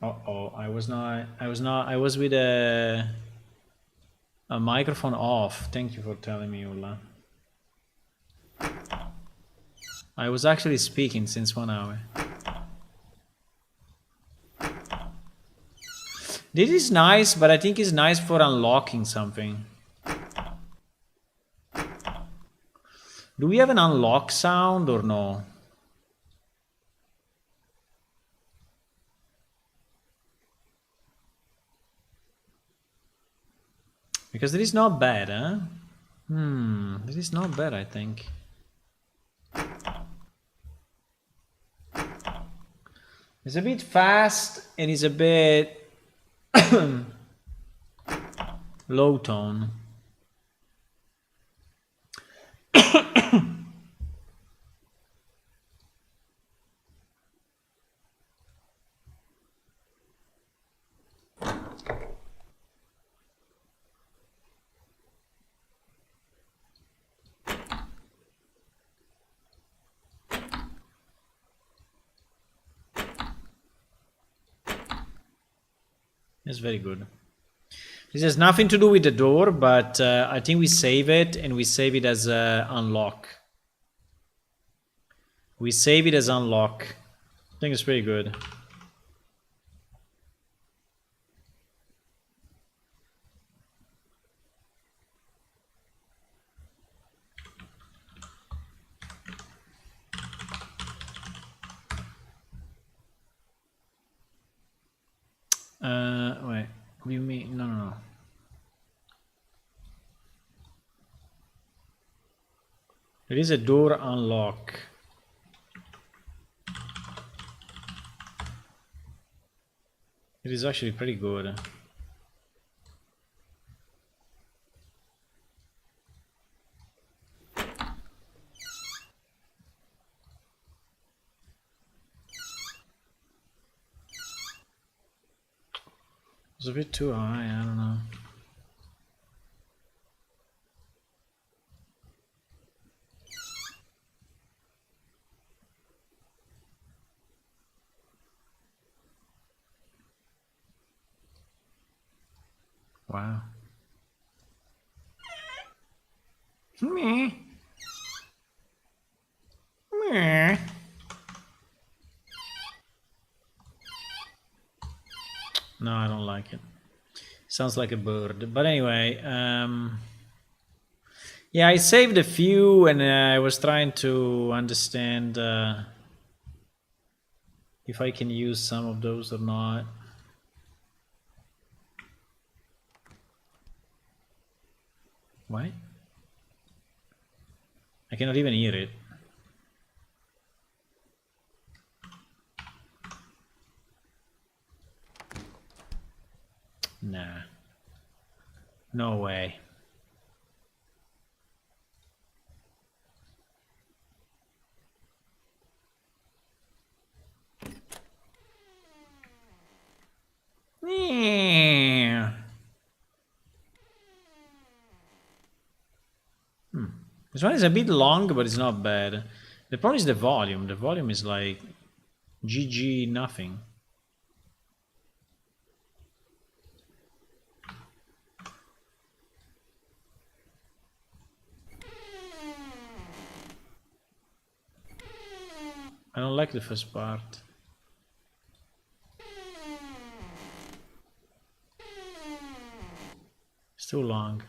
Uh-oh, I was with a microphone off. Thank you for telling me, Ulla. I was actually speaking since 1 hour. This is nice, but I think it's nice for unlocking something. Do we have an unlock sound or no? Because this is not bad, huh? This is not bad, I think. It's a bit fast and it's a bit low tone. It's very good. This has nothing to do with the door, but I think we save it and we save it as unlock. We save it as unlock. I think it's pretty good. Wait, what do you mean? No, no, no. There is a door unlock. It is actually pretty good. It's a bit too high, I don't know. Wow. Meh. Meh. No, I don't like it. Sounds like a bird. But anyway, yeah, I saved a few and I was trying to understand if I can use some of those or not. What? I cannot even hear it. Nah. No way. Yeah. This one is a bit long, but it's not bad. The problem is the volume. The volume is like GG nothing. I don't like the first part. It's too long.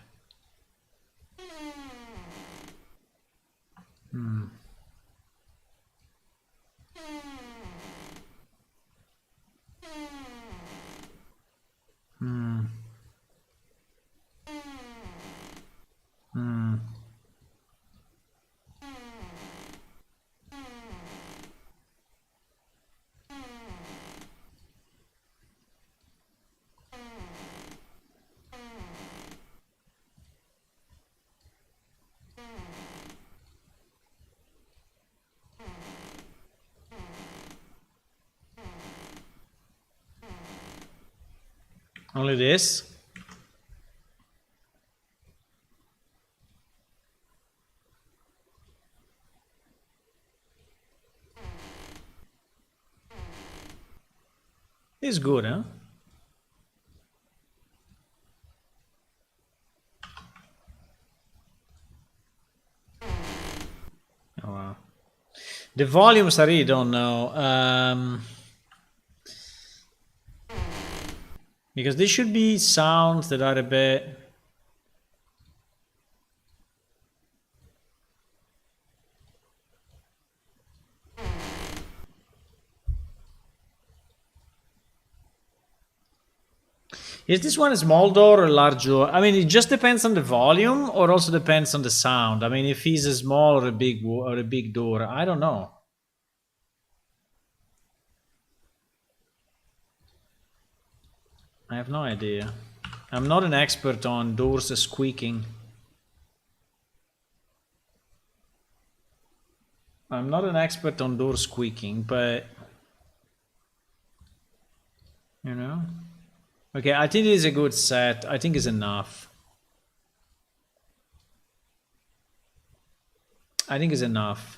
Only this? It's good, huh? Oh, wow. The volumes I really don't know. Because there should be sounds that are a bit... Is this one a small door or a large door? I mean, it just depends on the volume, or also depends on the sound. I mean, if he's a small or a big door, I don't know. I have no idea. I'm not an expert on doors squeaking. I'm not an expert on door squeaking, but you know. Okay, I think it is a good set. I think it's enough. I think it's enough.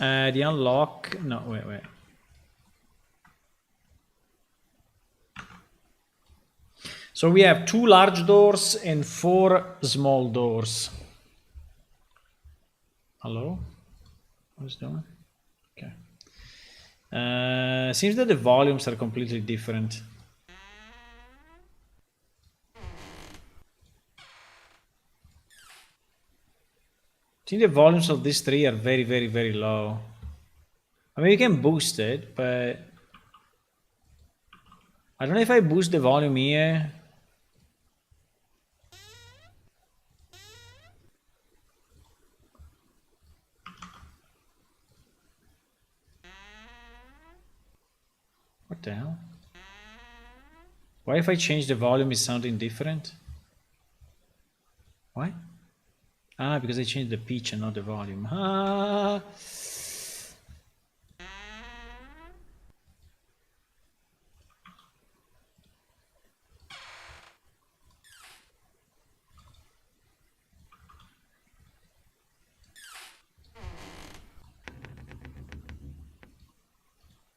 The unlock. No, wait. So we have 2 large doors and 4 small doors. Hello? What's doing? Okay. Seems that the volumes are completely different. I think the volumes of these 3 are very, very, very low. I mean, you can boost it, but I don't know if I boost the volume here. What the hell? Why if I change the volume is sounding different? Why? Ah, because I changed the pitch and not the volume. Ah.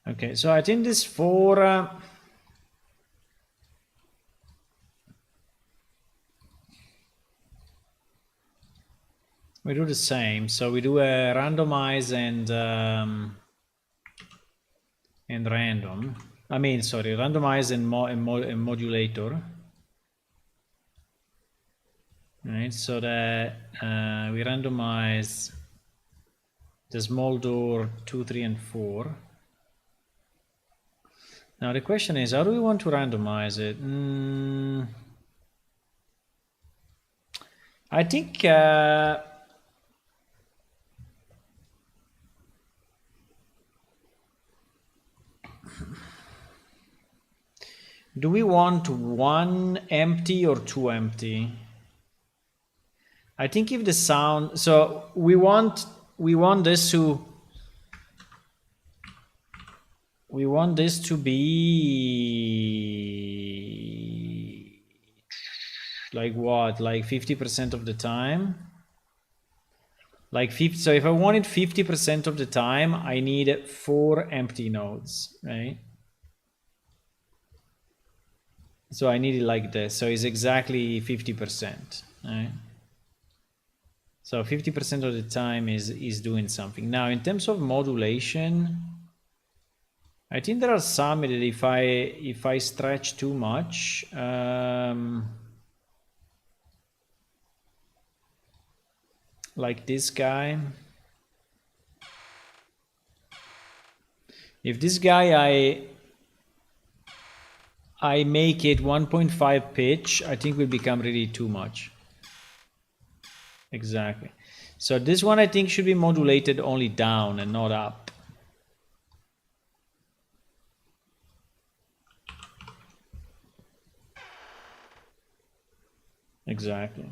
Okay, so I think this 4... we do the same. So we do a randomize and random. I mean, sorry, randomize and modulator. Right, so that we randomize the small door 2, 3, and 4. Now the question is, how do we want to randomize it? I think do we want 1 empty or 2 empty? I think if the sound, so we want this to be like what, like 50% of the time, like 50. So if I want it 50% of the time, I need 4 empty nodes, right? So I need it like this. So it's exactly 50%, right? So 50% of the time is doing something. Now in terms of modulation, I think there are some that if I stretch too much, like this guy. If this guy I make it 1.5 pitch, I think will become really too much. Exactly. So this one I think should be modulated only down and not up. Exactly.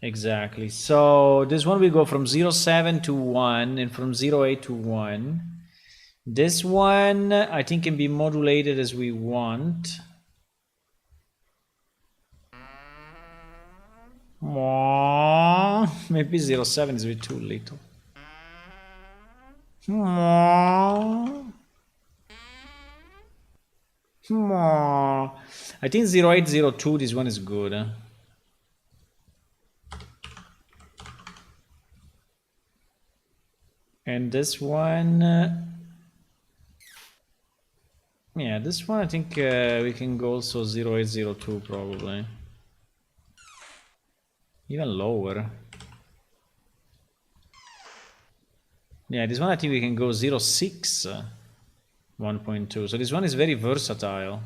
Exactly. So this one will go from 0.7 to 1 and from 0.8 to 1. This one, I think, can be modulated as we want. Maybe 0.7 is a bit too little. I think 0.802, this one is good. And this one, yeah, this one I think we can go also 0.802 probably. Even lower. Yeah, this one I think we can go 0.6, 1.2. So this one is very versatile.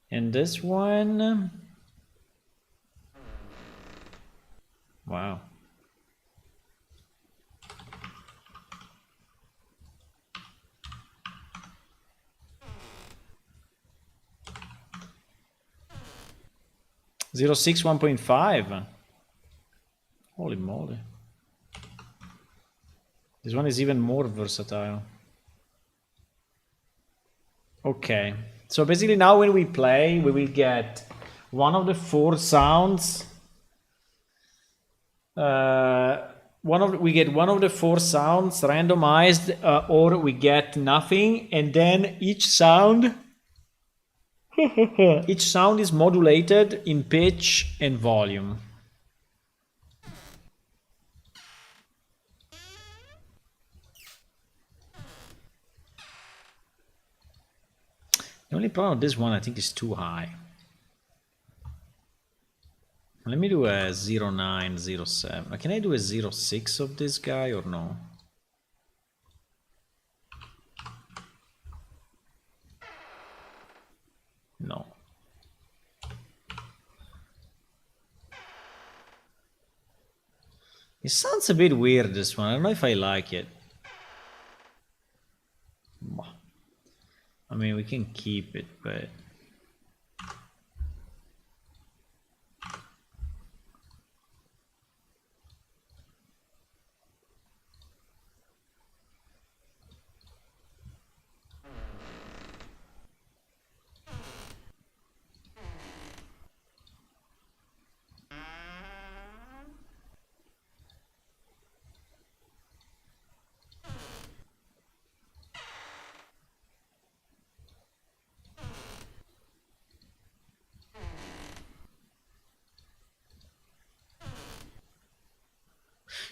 And this one, wow. Zero 0.6, 1.5. Holy moly. This one is even more versatile. Okay. So basically now when we play, we will get one of the 4 sounds. We get one of the 4 sounds randomized, or we get nothing, and then each sound is modulated in pitch and volume. The only problem with this one, I think, is too high. Let me do a 0.9, 0.7. Can I do a 0.6 of this guy or no? No. It sounds a bit weird, this one. I don't know if I like it. I mean, we can keep it, but...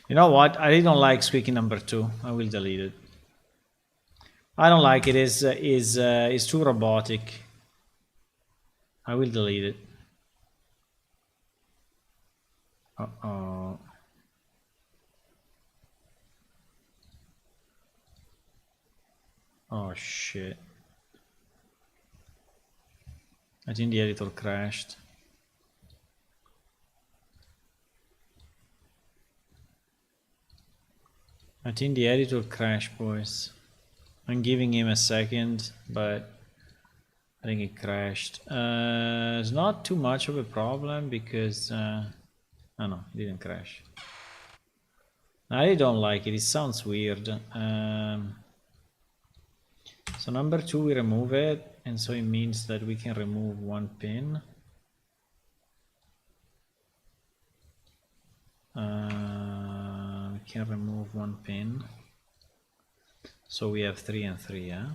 You know what? I really don't like squeaky number 2. I will delete it. I don't like it. It's too robotic. I will delete it. Uh-oh. Oh shit. I think the editor crashed. I think the editor crashed, boys. I'm giving him a second, but I think it crashed. It's not too much of a problem because... oh no, it didn't crash. I don't like it, it sounds weird. So number 2 we remove it, and so it means that we can remove 1 pin. We can remove 1 pin. So we have 3 and 3, yeah?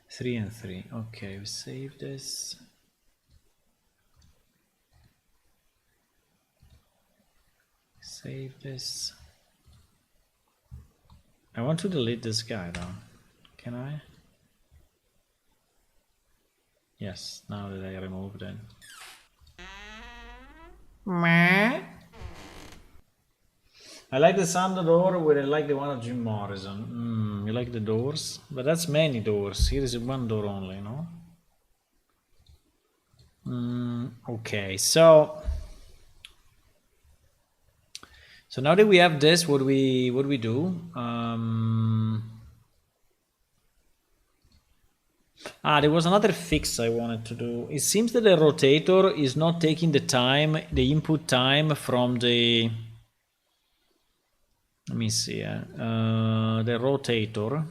3 and 3. Okay, we save this. Save this. I want to delete this guy though. Can I? Yes, now that I removed it. I like the sound of the door, but I like the one of Jim Morrison. You like the doors? But that's many doors. Here is one door only, no? Okay, so now that we have this, what do we do? There was another fix I wanted to do. It seems that the rotator is not taking the time, the input time from the Let me see. The rotator.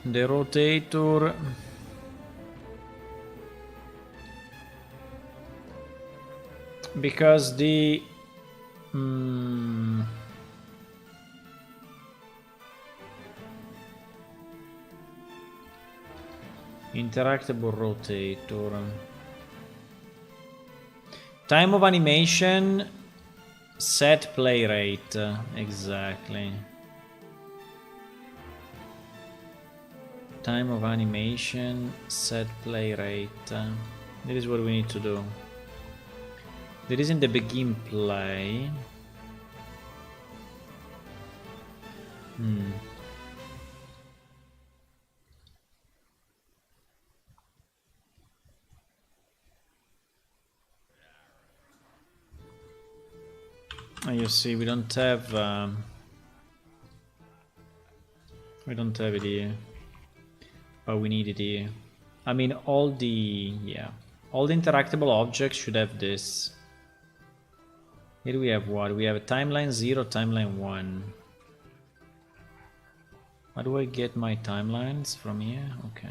The rotator. Because the interactable rotator. Time of animation, set play rate. Exactly. Time of animation, set play rate. That is what we need to do. There isn't the begin play. You see, we don't have it here, but we need it here. I mean, all the interactable objects should have this. Here we have what? We have a timeline 0, timeline 1. How do I get my timelines from here? Okay.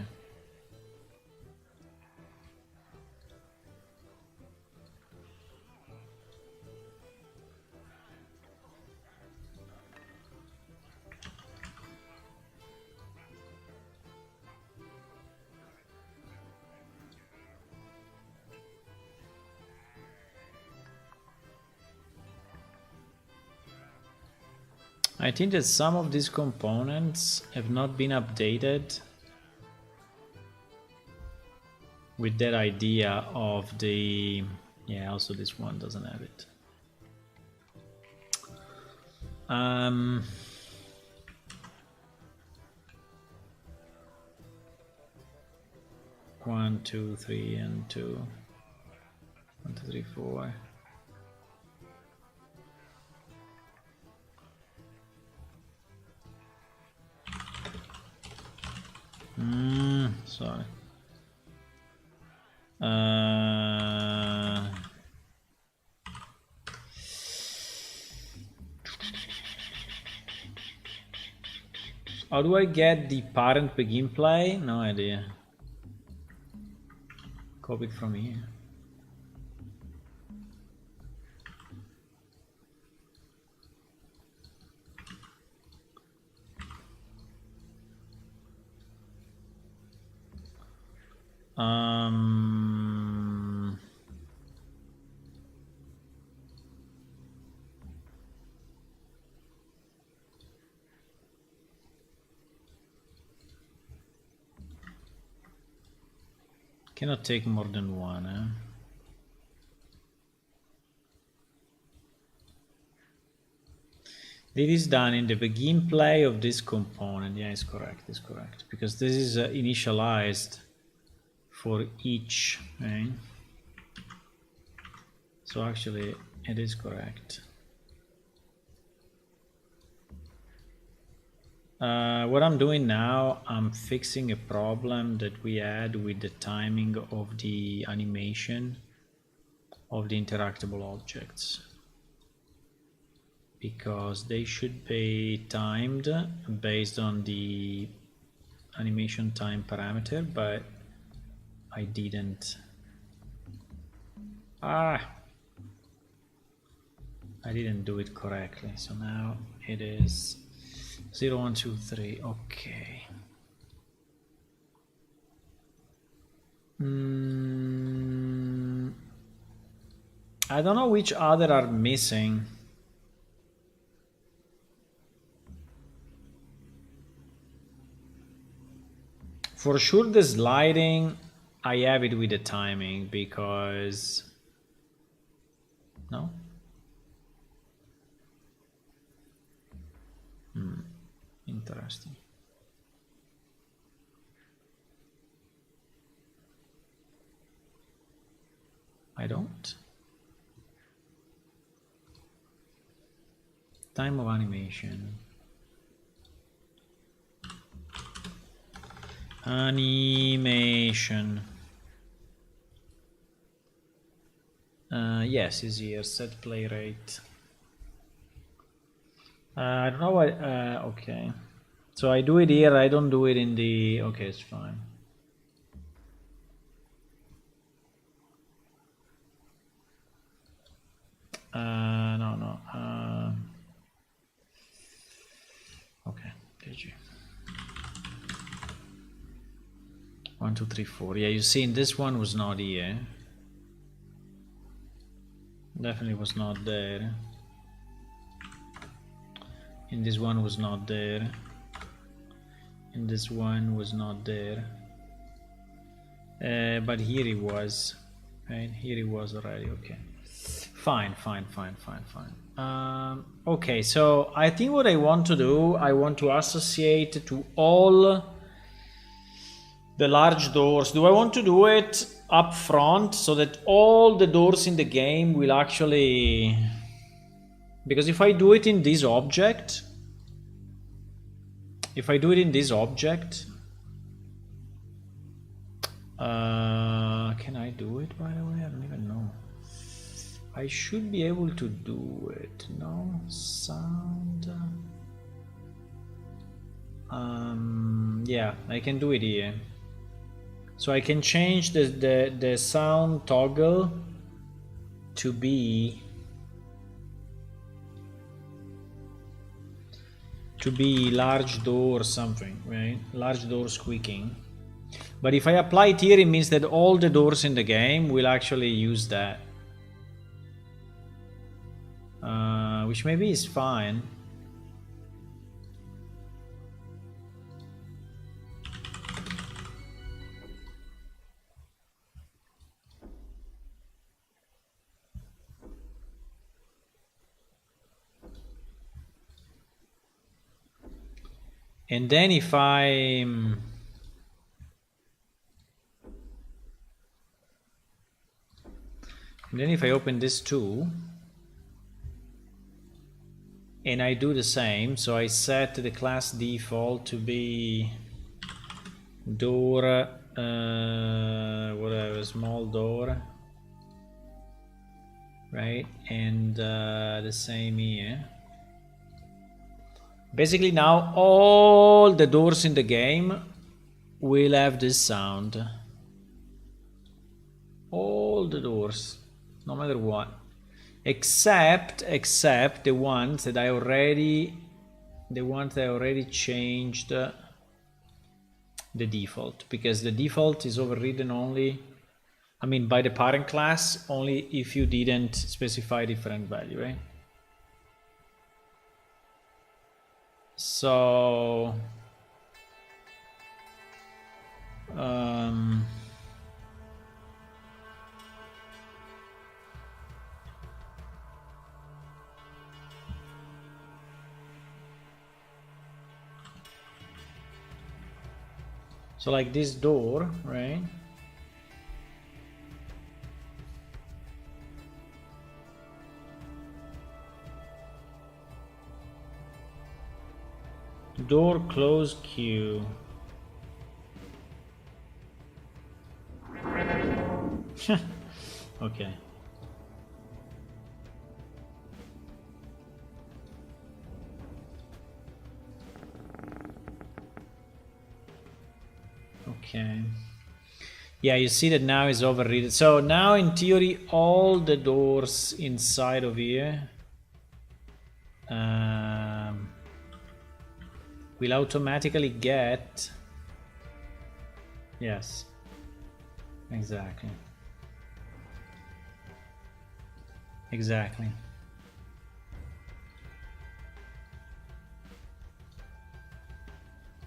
I think that some of these components have not been updated with that idea of the... Yeah, also this one doesn't have it. 1, 2, 3, and 2. 1, 2, 3, 4. Sorry. How do I get the parent begin play? No idea. Copy it from here. Cannot take more than one, eh? It is done in the begin play of this component. Yeah, it's correct, it's correct. Because this is initialized for each, right? So actually, it is correct. What I'm doing now, I'm fixing a problem that we had with the timing of the animation of the interactable objects, because they should be timed based on the animation time parameter, but I didn't. I didn't do it correctly, so now it is 0, 1, 2, 3. Okay. I don't know which other are missing. For sure the sliding, I have it with the timing, because... No? Interesting. I don't. Time of animation. Animation. Yes, is here. Set play rate. I don't know what. Okay. So I do it here. I don't do it in the. Okay, it's fine. No. Okay. GG. 1, 2, 3, 4. Yeah, you see, in this one was not here. Definitely was not there. In this one was not there. In this one was not there. But here it was. Right? Here it was already. Okay. Fine. Okay, so I think what I want to do, I want to associate to all the large doors. Do I want to do it up front so that all the doors in the game will actually... Because if I do it in this object, can I do it, by the way? I don't even know. I should be able to do it. No sound. Yeah, I can do it here. So I can change the sound toggle to be large door something, right? Large door squeaking. But if I apply it here, it means that all the doors in the game will actually use that. Which maybe is fine. And then if I open this too, and I do the same, so I set the class default to be door, whatever, small door, right? And the same here. Basically now all the doors in the game will have this sound. All the doors, no matter what. Except the ones that I already changed the default, because the default is overridden only, I mean, by the parent class only if you didn't specify different value, right? So so like this door, right? Door close queue. Okay. Okay. Yeah, you see that now is overridden. So now in theory all the doors inside of here will automatically get... Yes, exactly. Exactly.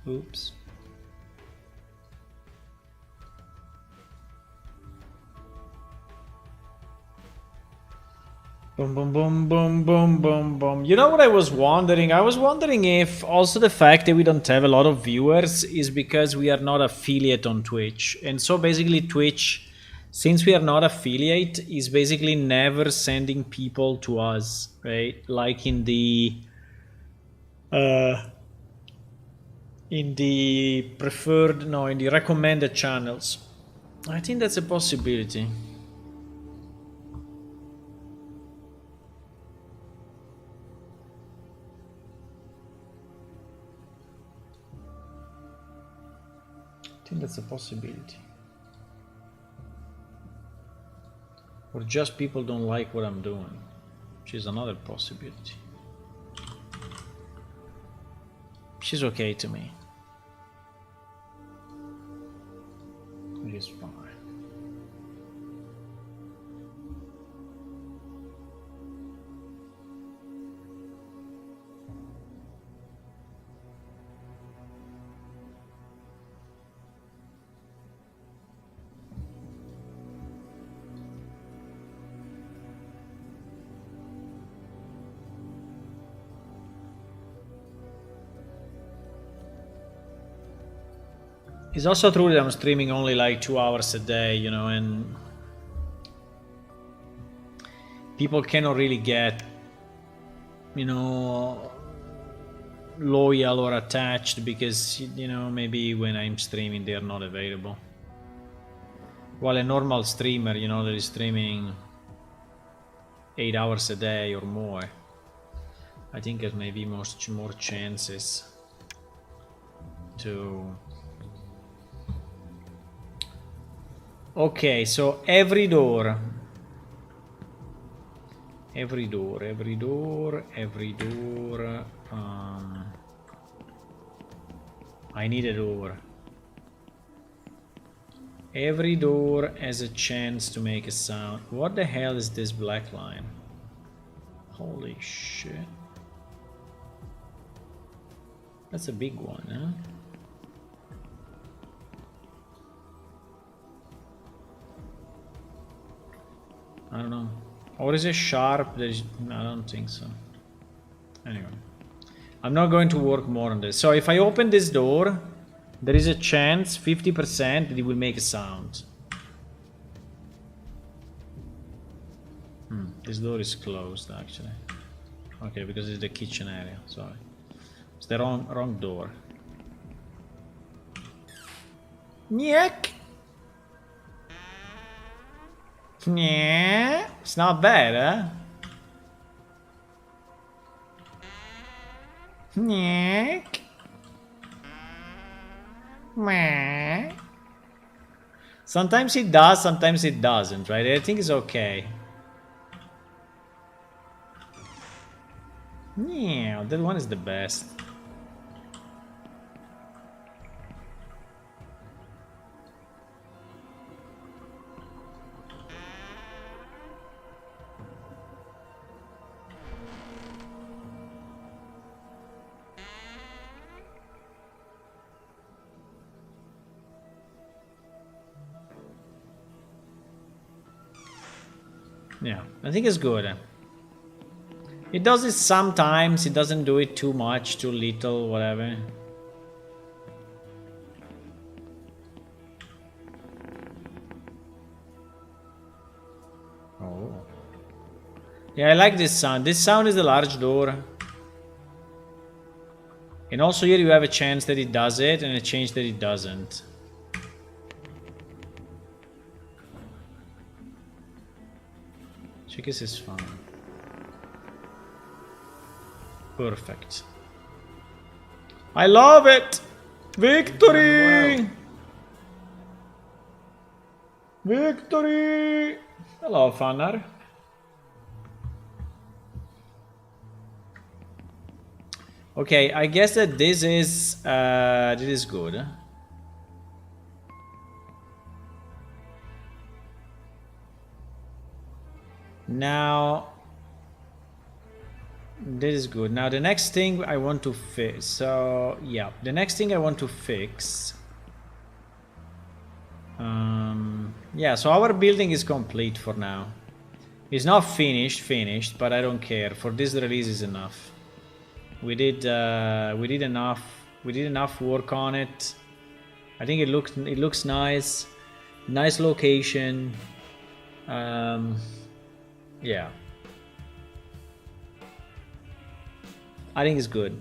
Oops. Boom, boom, boom, boom, boom, boom, boom. You know what I was wondering? I was wondering if also the fact that we don't have a lot of viewers is because we are not affiliate on Twitch. And so basically Twitch, since we are not affiliate, is basically never sending people to us, right? Like in the preferred, no, in the recommended channels. I think that's a possibility. think that's a possibility. Or just people don't like what I'm doing, which is another possibility. She's okay to me. Which is fine. It's also true that I'm streaming only like 2 hours a day, you know, and people cannot really get, you know, loyal or attached because, you know, maybe when I'm streaming they're not available. While a normal streamer, you know, that is streaming 8 hours a day or more, I think there's maybe much more chances to... Okay, so every door, I need a door. Every door has a chance to make a sound. What the hell is this black line? Holy shit. That's a big one, huh? I don't know. Or is it sharp? I don't think so. Anyway. I'm not going to work more on this. So if I open this door, there is a chance, 50%, that it will make a sound. This door is closed, actually. Okay, because it's the kitchen area. Sorry. It's the wrong door. Nyek! Yeah, it's not bad, huh? Yeah. Sometimes it does, sometimes it doesn't, right? I think it's okay. Yeah, that one is the best. Yeah, I think it's good. It does it sometimes, it doesn't do it too much, too little, whatever. Oh. Yeah, I like this sound. This sound is the large door. And also here you have a chance that it does it and a chance that it doesn't. Chicks is fine. Perfect. I love it! Victory! Victory! Hello, Fannar. Okay, I guess that this is good. Now, this is good. Now the next thing I want to fix. So yeah, the next thing I want to fix. Yeah, so our building is complete for now. It's not finished, but I don't care. For this release is enough. We did enough work on it. I think it looks nice. Nice location. Yeah. I think it's good.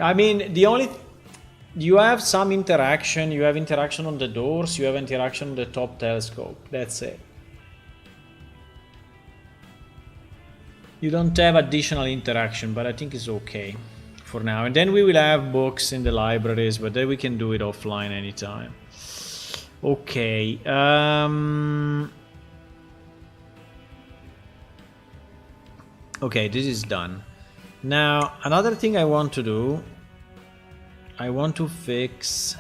I mean, you have some interaction. You have interaction on the doors. You have interaction on the top telescope. That's it. You don't have additional interaction, but I think it's okay for now. And then we will have books in the libraries, but then we can do it offline anytime. Okay. Okay, this is done. Now, another thing I want to do, I want to fix...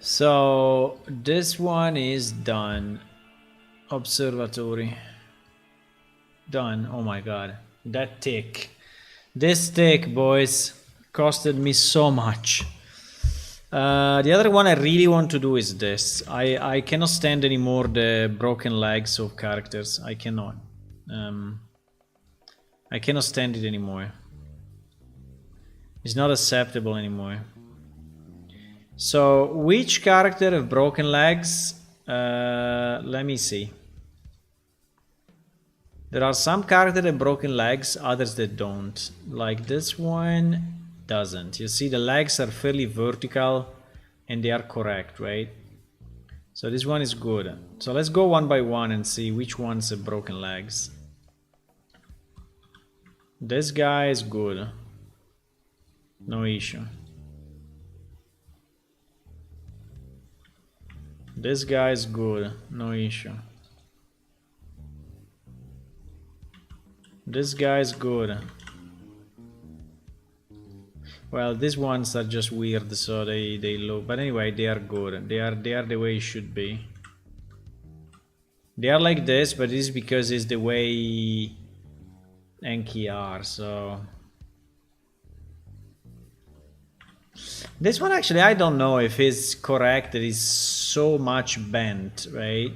So this one is done. Observatory. Done. Oh my god. That tick. This tick, boys, costed me so much. The other one I really want to do is this. I cannot stand anymore the broken legs of characters. I cannot. I cannot stand it anymore. It's not acceptable anymore. So, which character have broken legs? Let me see. There are some characters that have broken legs, others that don't. Like this one doesn't. You see, the legs are fairly vertical and they are correct, right? So this one is good. So let's go one by one and see which ones have broken legs. This guy is good. No issue. This guy is good, no issue. This guy is good. Well, these ones are just weird, so they look. But anyway, they are good. They are the way it should be. They are like this, but it is because it's the way Enki are. So this one actually, I don't know if it's correct. It is so much bent, right?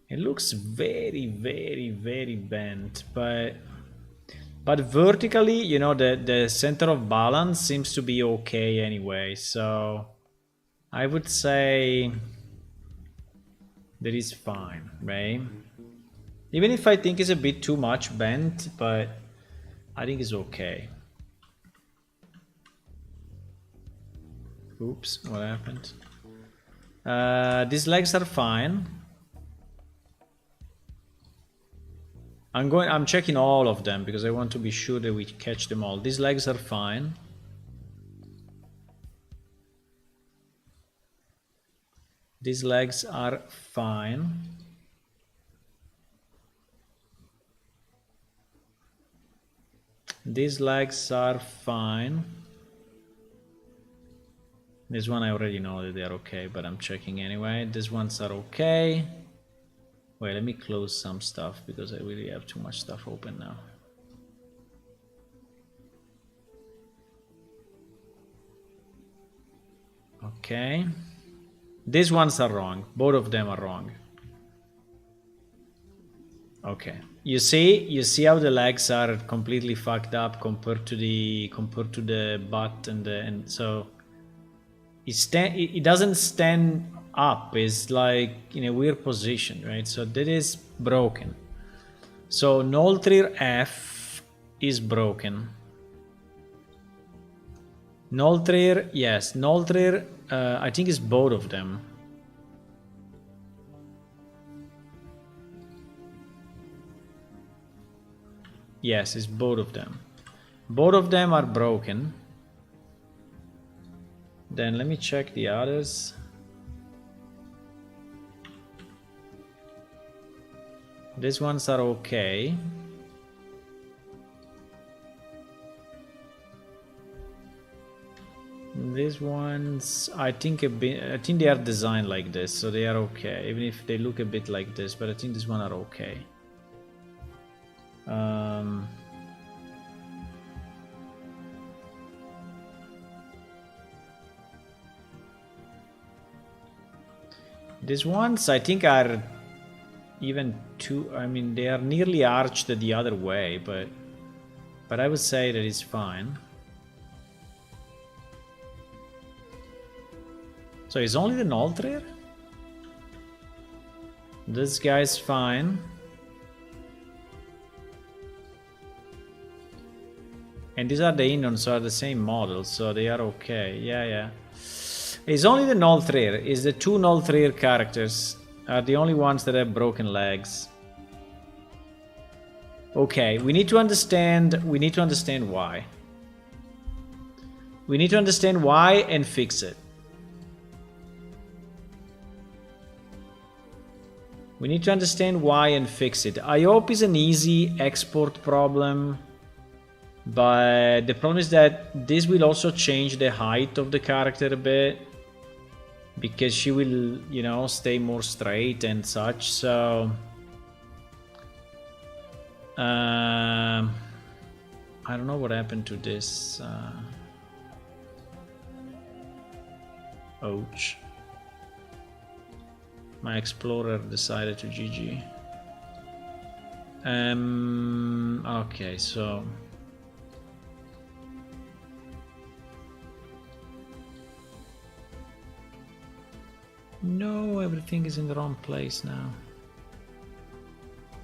It looks very, very, very bent, but vertically, you know, the center of balance seems to be okay anyway. So I would say that is fine, right? Even if I think it's a bit too much bent, but I think it's okay. Oops, what happened? These legs are fine. I'm checking all of them because I want to be sure that we catch them all. These legs are fine. These legs are fine. These legs are fine. This one I already know that they are okay, but I'm checking anyway. These ones are okay. Wait, let me close some stuff because I really have too much stuff open now. Okay. These ones are wrong. Both of them are wrong. Okay. You see how the legs are completely fucked up compared to the butt and so it doesn't stand up. It's like in a weird position, right? So that is broken. So Noltrir F is broken. Noltrir, yes, Noltrir, I think it's both of them. Yes, it's both of them. Both of them are broken. Then let me check the others. These ones are okay. These ones, I think they are designed like this, so they are okay, even if they look a bit like this, but I think these ones are okay. These ones I think are even too, I mean, they are nearly arched the other way, but I would say that it's fine. So it's only the Noltrir? This guy's fine. And these are the Indons, so are the same model, so they are okay. Yeah. It's only the Nolthrir. Is the two Nolthrir characters are the only ones that have broken legs. Okay, we need to understand why. We need to understand why and fix it. We need to understand why and fix it. I hope it's an easy export problem, but the problem is that this will also change the height of the character a bit, because she will, you know, stay more straight and such, so... I don't know what happened to this. Ouch. My explorer decided to GG. Okay, so... No, everything is in the wrong place now.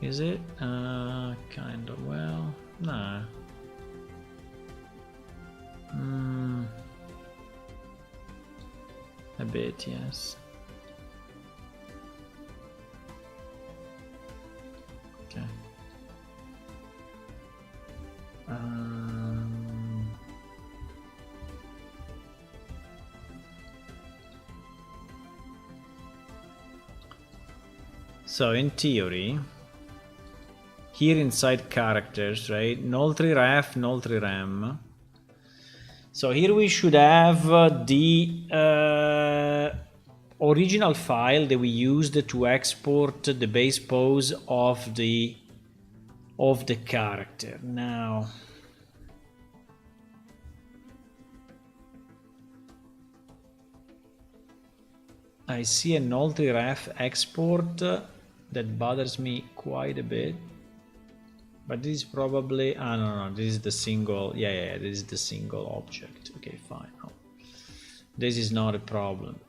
Is it? Kind of. Well, nah. A bit, yes. Okay. So in theory, here inside characters, right? Nolthrir-F, Nolthrir-M. So here we should have the original file that we used to export the base pose of the character. Now, I see a Nolthrir-F export that bothers me quite a bit. But this is probably... no, this is the single... Yeah, this is the single object. Okay, fine. Oh. This is not a problem.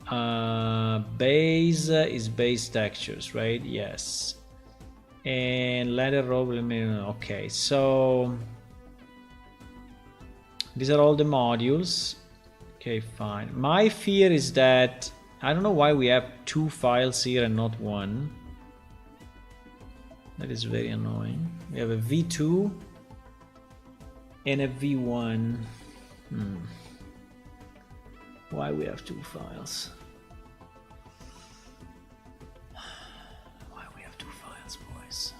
Base is base textures, right? Yes. And ladder rope... Okay, so... These are all the modules. Okay, fine. My fear is that... I don't know why we have two files here and not one. That is very annoying. We have a V2 and a V1. Why we have two files? Why we have two files, boys?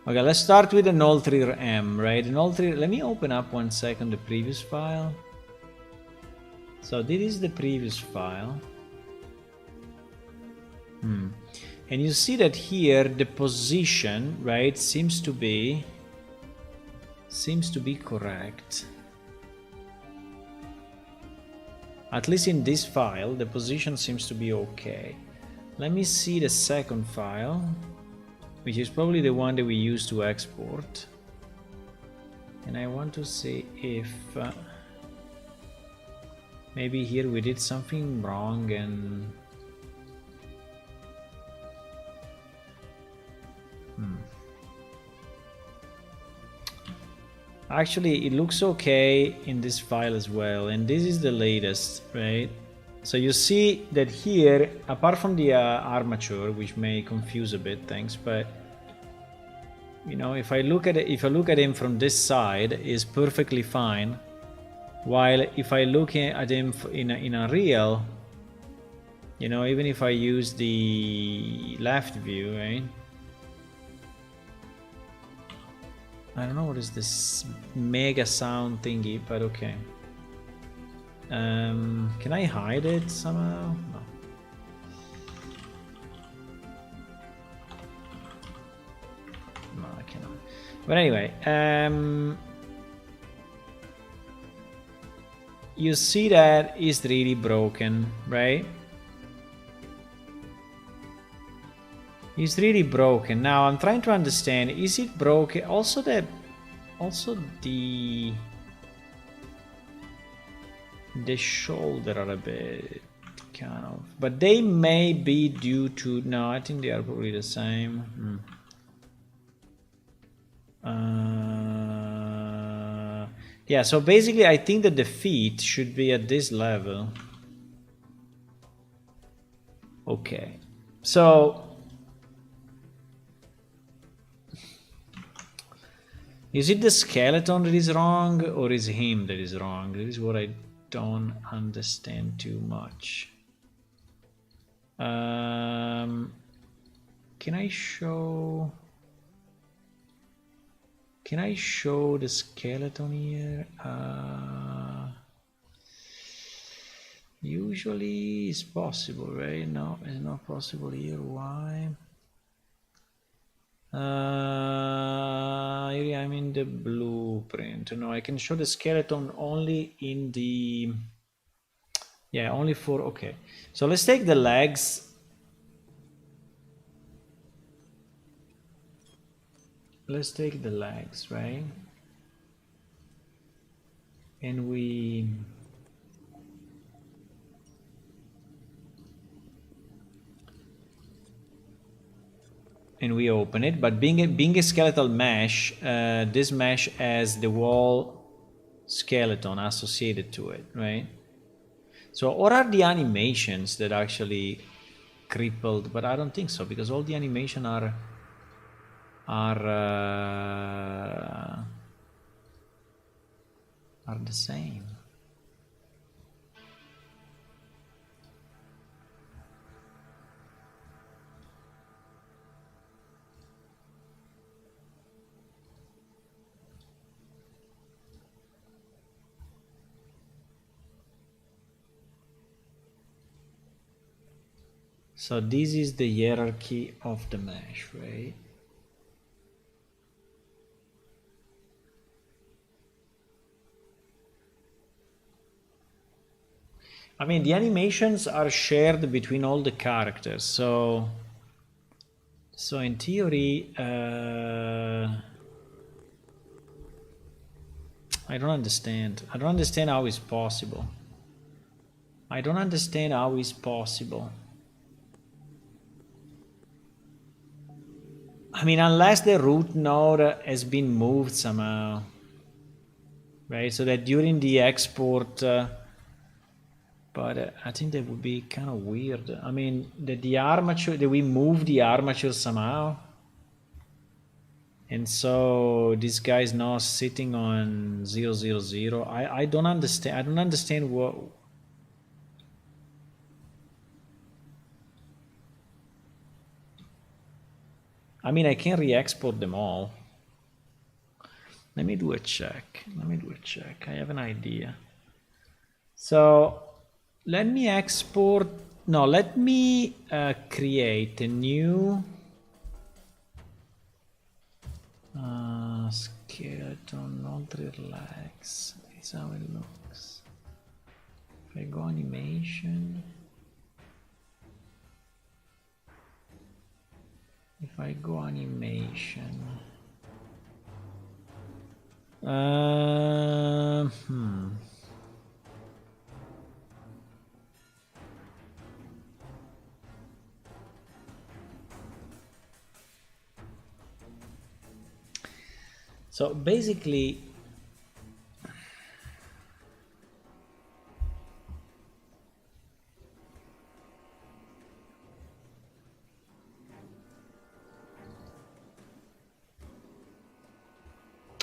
Okay, let's start with the Nolthrir-M, right? The Nolthrir... Let me open up 1 second the previous file. So this is the previous file. And you see that here the position, right, seems to be correct. At least in this file, the position seems to be okay. Let me see the second file, which is probably the one that we use to export. And I want to see if maybe here we did something wrong and... Actually, it looks okay in this file as well, and this is the latest, right? So you see that here, apart from the armature, which may confuse a bit things, but you know, if I look at him from this side, is perfectly fine. While if I look at him in a real, you know, even if I use the left view, right? I don't know what is this mega sound thingy, but okay. Can I hide it somehow? No. No, I cannot. But anyway, you see that it's really broken, right? It's really broken. Now I'm trying to understand, is it broken? Also the shoulder are a bit kind of, but they may be due to, no, I think they are probably the same. Yeah, so basically I think that the feet should be at this level. Okay, so is it the skeleton that is wrong, or is him that is wrong? This is what I don't understand too much. Can I show the skeleton here? Usually it's possible, right? No, it's not possible here. Why? Here I'm in the blueprint. No, I can show the skeleton only in the, yeah, only for, okay. So let's take the legs. Let's take the legs, right? And we open it, but being a skeletal mesh, this mesh has the wall skeleton associated to it, right? So what are the animations that actually crippled? But I don't think so, because all the animation are the same. So this is the hierarchy of the mesh, right? I mean, the animations are shared between all the characters, so in theory, I don't understand. I don't understand how it's possible. I don't understand how it's possible. I mean, unless the root node has been moved somehow, right? So that during the export, but I think that would be kind of weird. I mean, the armature, that we move the armature somehow. And so this guy is now sitting on 000. I don't understand. I don't understand what. I mean, I can re-export them all. Let me do a check. I have an idea. So let me export. No, let me create a new skeleton, not relax. That's how it looks. If I go animation. If I go animation, So basically,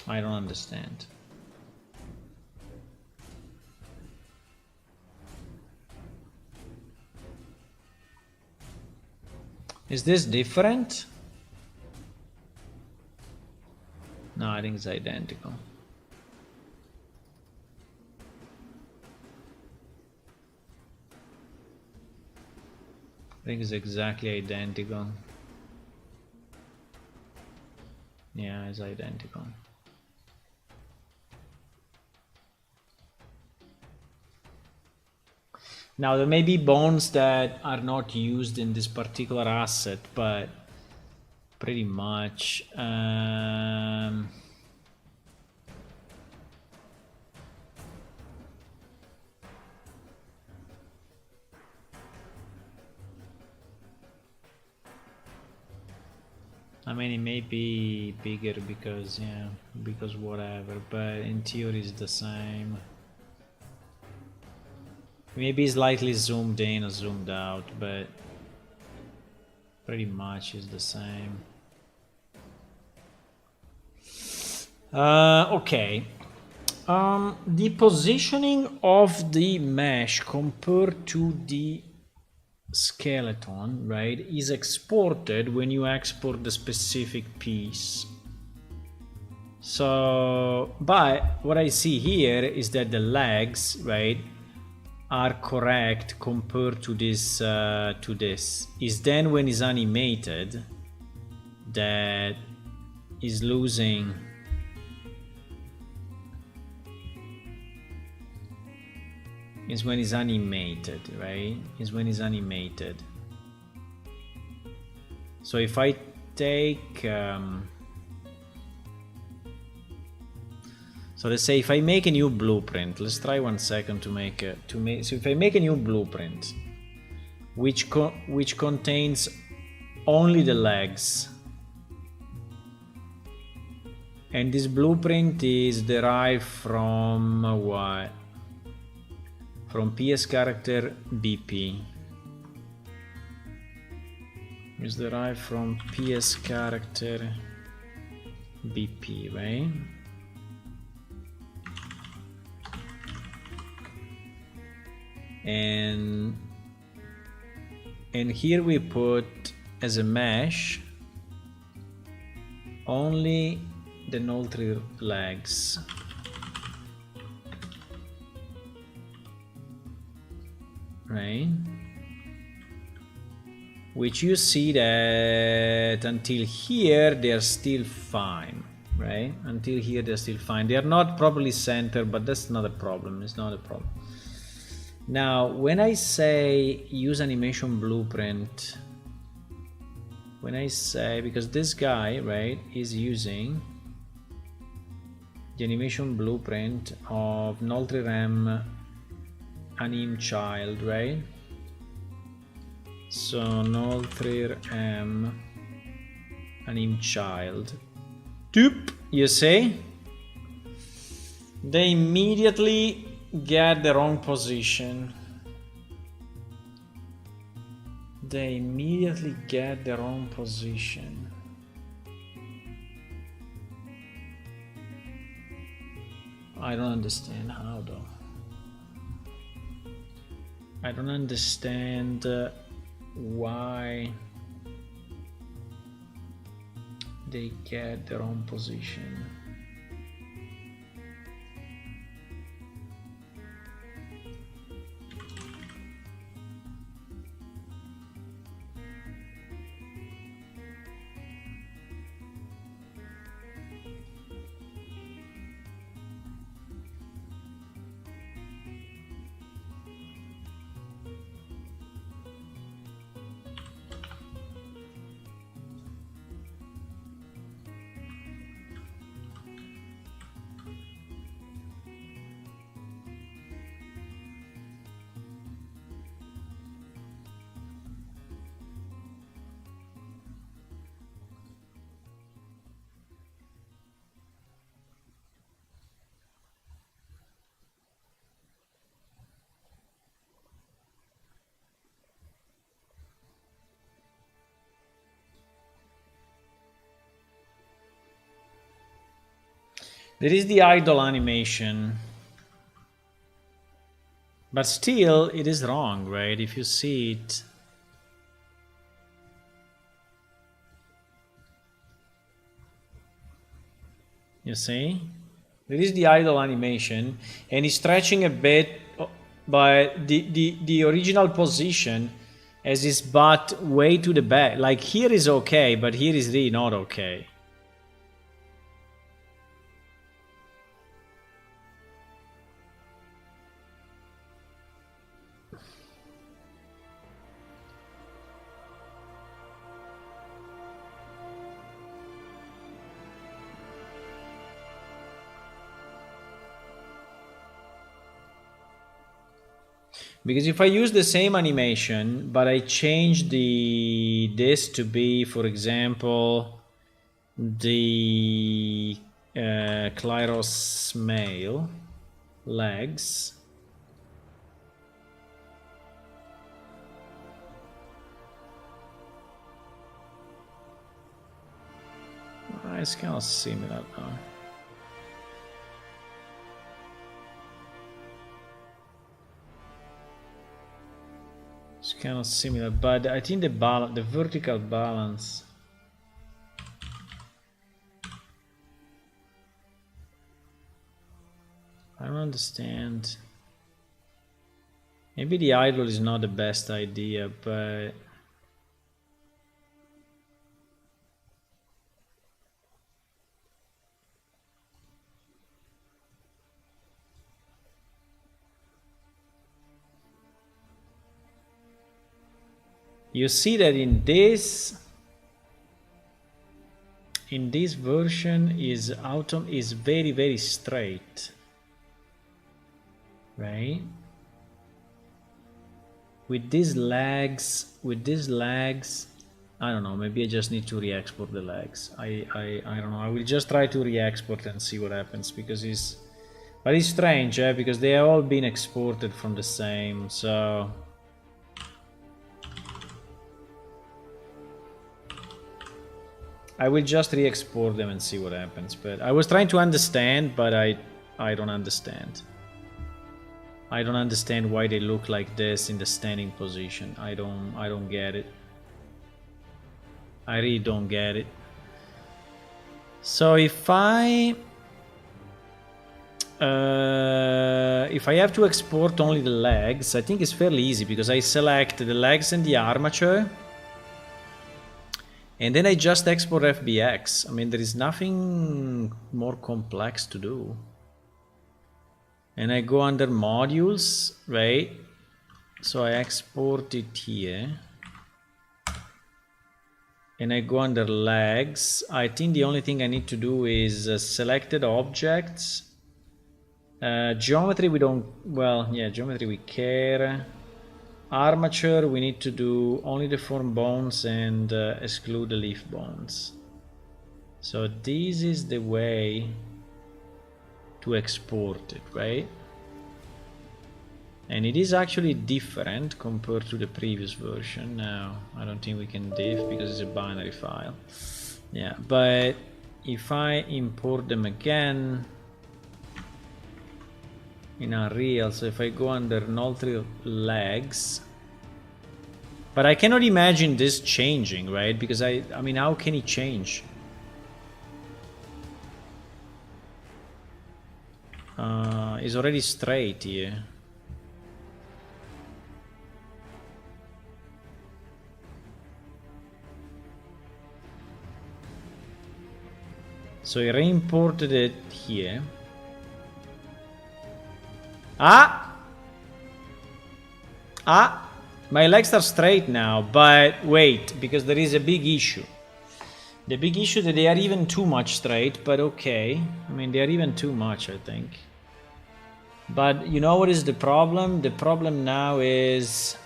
I don't understand. Is this different? No, I think it's identical. I think it's exactly identical. Yeah, it's identical. Now there may be bones that are not used in this particular asset, but pretty much I mean, it may be bigger because, yeah, because whatever, but in theory it's the same. Maybe slightly zoomed in or zoomed out, but pretty much is the same. Okay. The positioning of the mesh compared to the skeleton, right, is exported when you export the specific piece. So, but what I see here is that the legs, right, are correct compared to this. Is then when it's animated that is losing. Is when it's animated, right? Is when it's animated. So if I take, so let's say if I make a new blueprint, let's try 1 second to make so if I make a new blueprint, which contains only the legs, and this blueprint is derived from what? From PS character BP. Is derived from PS character BP, right? And here we put as a mesh only the null3 legs. Right, which you see that until here they're still fine, right? Until here they're still fine. They are not properly centered, but that's not a problem. It's not a problem. Now, when I say use animation blueprint, when I say, because this guy, right, is using the animation blueprint of null3rem anim child, right? So null3rem anim child. Doop, you see? They immediately get the wrong position. They immediately get the wrong position. I don't understand how though. I don't understand why they get the wrong position. There is the idle animation, but still it is wrong, right? If you see it, you see, there is the idle animation, and it's stretching a bit, but the original position as his butt way to the back. Like here is okay, but here is really not okay. Because if I use the same animation, but I change this to be, for example, the Klyros male legs. It's kind of similar now. It's kind of similar, but I think the vertical balance. I don't understand. Maybe the idle is not the best idea, but you see that in this version is very straight, right? With these legs, I don't know, maybe I just need to re-export the legs. I don't know, I will just try to re-export and see what happens, because but it's strange, because they have all been exported from the same, so I will just re-export them and see what happens. But I was trying to understand, but I don't understand. I don't understand why they look like this in the standing position. I don't get it. I really don't get it. So if I have to export only the legs, I think it's fairly easy, because I select the legs and the armature, and then I just export FBX. I mean, there is nothing more complex to do. And I go under modules, right? So I export it here. And I go under legs. I think the only thing I need to do is selected objects. Geometry we don't, well, yeah, geometry we care. Armature we need to do only the form bones and exclude the leaf bones. So this is the way to export it, right? And it is actually different compared to the previous version. Now I don't think we can diff because it's a binary file. Yeah, but if I import them again in Unreal, so if I go under null3 legs, but I cannot imagine this changing, right? Because I mean, how can it change? It's already straight here. So I re-imported it here. My legs are straight now, but wait, because there is a big issue. The big issue that they are even too much straight, but okay. I mean, they are even too much, I think. But you know what is the problem? The problem now is...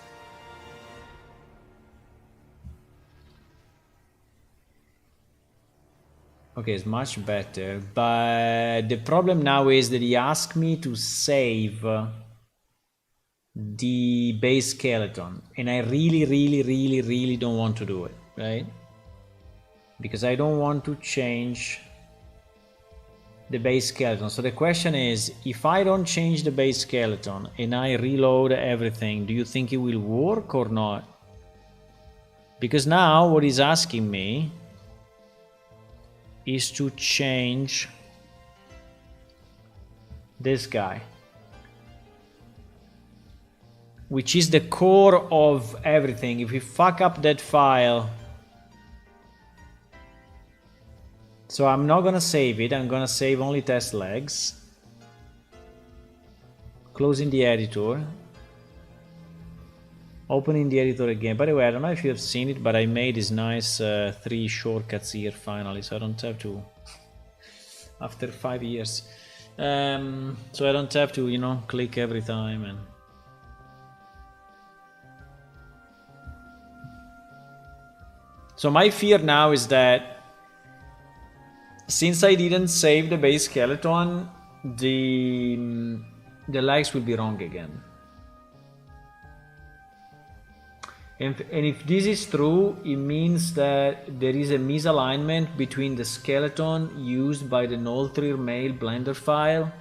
Okay, it's much better, but the problem now is that he asked me to save the base skeleton, and I really don't want to do it, right? Because I don't want to change the base skeleton. So the question is, if I don't change the base skeleton and I reload everything, do you think it will work or not? Because now what he's asking me is to change this guy, which is the core of everything. If we fuck up that file, so I'm not gonna save it, I'm gonna save only test legs, closing the editor, opening the editor again. By the way, I don't know if you have seen it, but I made this nice 3 shortcuts here finally, so I don't have to, after 5 years, so I don't have to, you know, click every time. And so my fear now is that since I didn't save the base skeleton, the legs will be wrong again. And if this is true, it means that there is a misalignment between the skeleton used by the Noltrir mail Blender file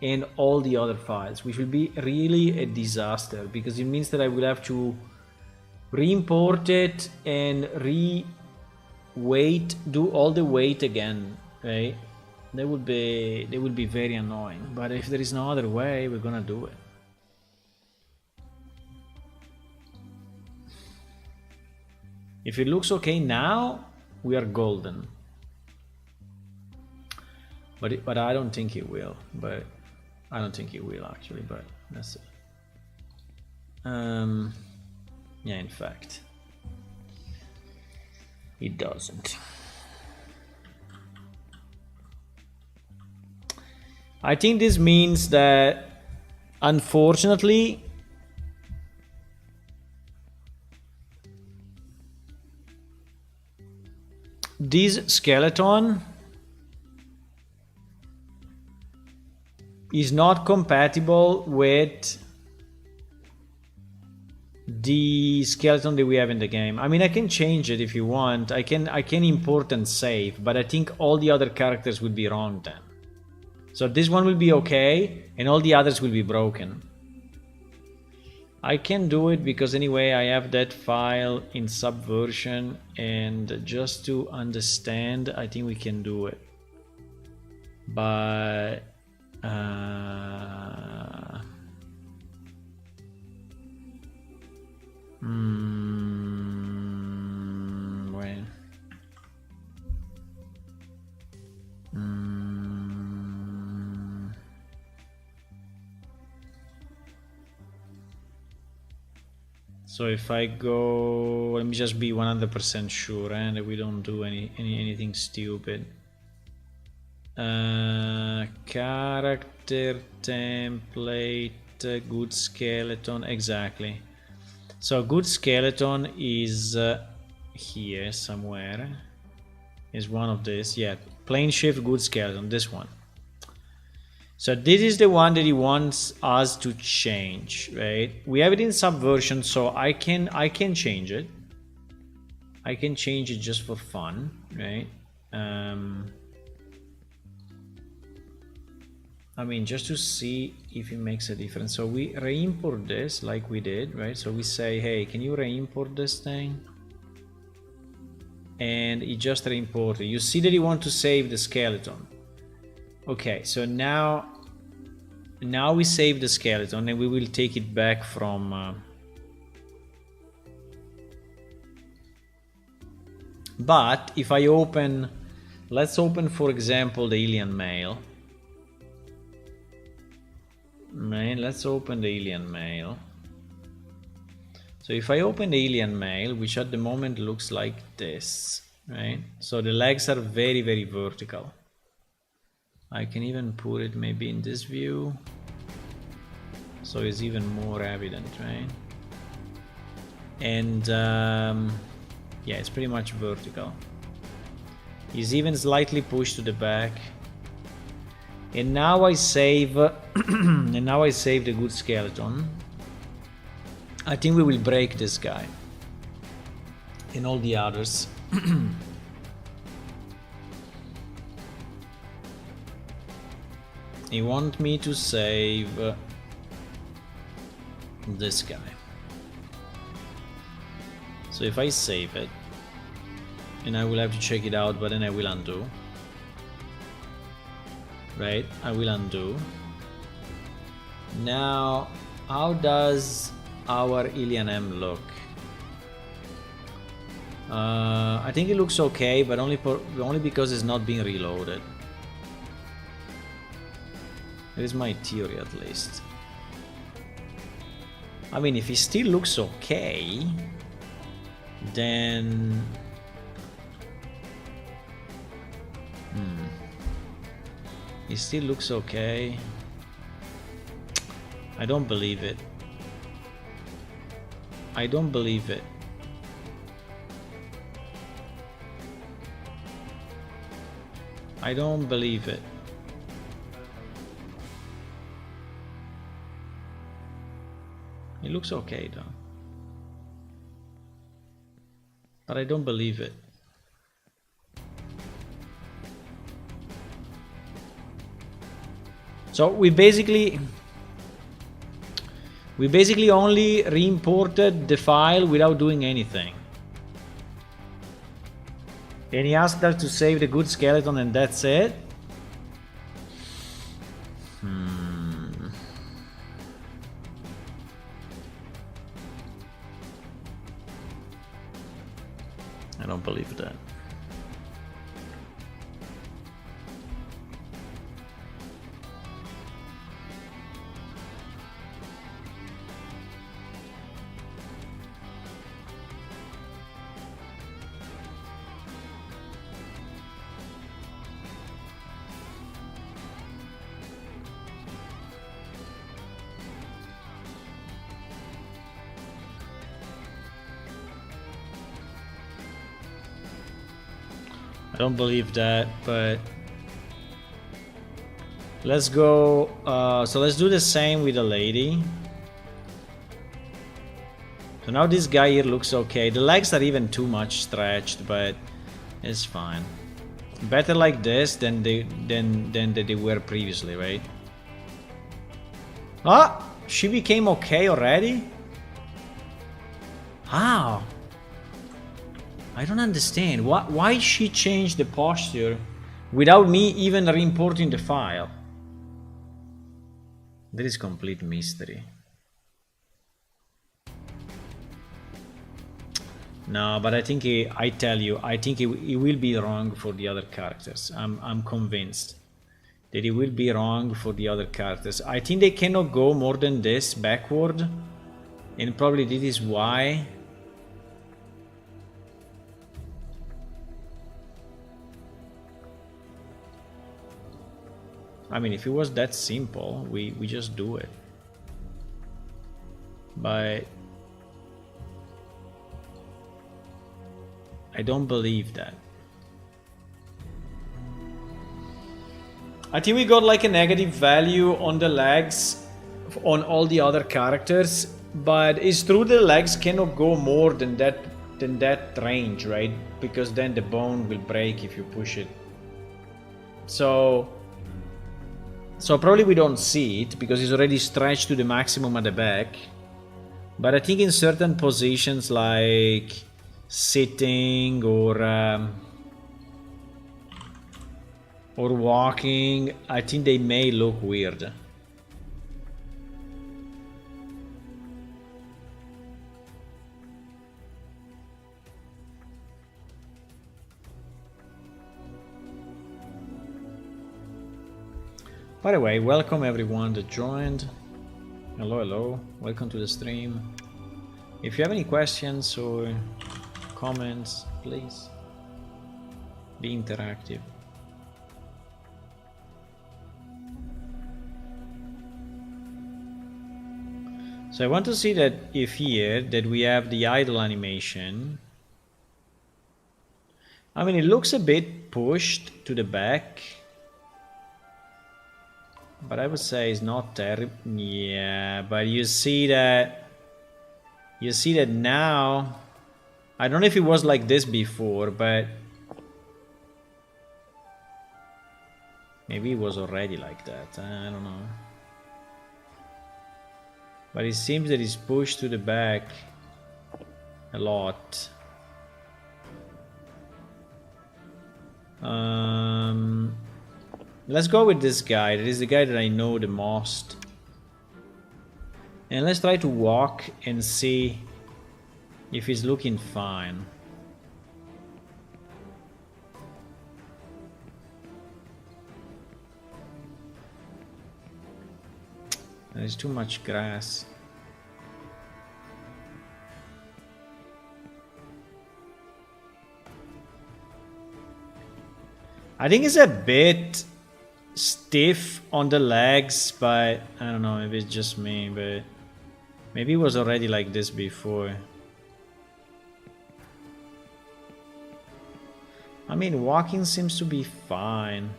and all the other files, which will be really a disaster, because it means that I will have to re-import it and do all the weight again, right? That would be very annoying. But if there is no other way, we're gonna do it. If it looks okay now, we are golden. But I don't think it will. But I don't think it will actually. But let's see. Yeah, in fact, it doesn't. I think this means that, unfortunately, this skeleton is not compatible with the skeleton that we have in the game. I mean, I can change it if you want. I can import and save, but I think all the other characters would be wrong then. So this one will be okay, and all the others will be broken. I can do it because anyway I have that file in Subversion, and just to understand, I think we can do it. But wait. So if I go, let me just be 100% sure, and we don't do anything stupid. Character template, good skeleton, exactly. So good skeleton is here somewhere. Is one of this, yeah. Plane shift good skeleton, this one. So this is the one that he wants us to change, right? We have it in Subversion, so I can change it. I can change it just for fun, right? I mean, just to see if it makes a difference. So we re-import this like we did, right? So we say, hey, can you re-import this thing? And it just re-imported. You see that you want to save the skeleton. Okay, so now we save the skeleton, and we will take it back from but if I open, let's open for example the alien mail. Right, let's open the alien mail. So if I open the alien mail, which at the moment looks like this, right? So the legs are very, very vertical. I can even put it maybe in this view, so it's even more evident, right? And yeah, it's pretty much vertical. It's even slightly pushed to the back. And now I save and now I save the good skeleton. I think we will break this guy and all the others. He wants me to save this guy. So if I save it, and I will have to check it out, but then I will undo. Right, I will undo. Now, how does our Alien M look? I think it looks okay, but only because it's not being reloaded. That is my theory, at least. I mean, if it still looks okay, then it still looks okay. I don't believe it. I don't believe it. I don't believe it. It looks okay though. But I don't believe it. So we basically only re-imported the file without doing anything. And he asked us to save the good skeleton and that's it? I don't believe that. I don't believe that, but let's go. So let's do the same with the lady. So now this guy here looks okay. The legs are even too much stretched, but it's fine. Better like this than they were previously, right? Ah, she became okay already? How? I don't understand. Why she changed the posture without me even re-importing the file? That is complete mystery. No, but I think I tell you, I think it will be wrong for the other characters. I'm convinced that it will be wrong for the other characters. I think they cannot go more than this backward, and probably this is why. I mean, if it was that simple, we just do it. But I don't believe that. I think we got like a negative value on the legs on all the other characters, but it's true the legs cannot go more than that range, right? Because then the bone will break if you push it. So probably we don't see it because it's already stretched to the maximum at the back. But I think in certain positions like sitting or walking, I think they may look weird. By the way, welcome everyone that joined. Hello, welcome to the stream. If you have any questions or comments, please be interactive. So I want to see that if here that we have the idle animation. I mean, it looks a bit pushed to the back. But I would say it's not terrible. Yeah, but you see that now. I don't know if it was like this before, but maybe it was already like that. I don't know. But it seems that it's pushed to the back a lot. Let's go with this guy. That is the guy that I know the most. And let's try to walk and see if he's looking fine. There's too much grass. I think it's a bit stiff on the legs, but I don't know, maybe it's just me, but maybe it was already like this before. I mean, walking seems to be fine.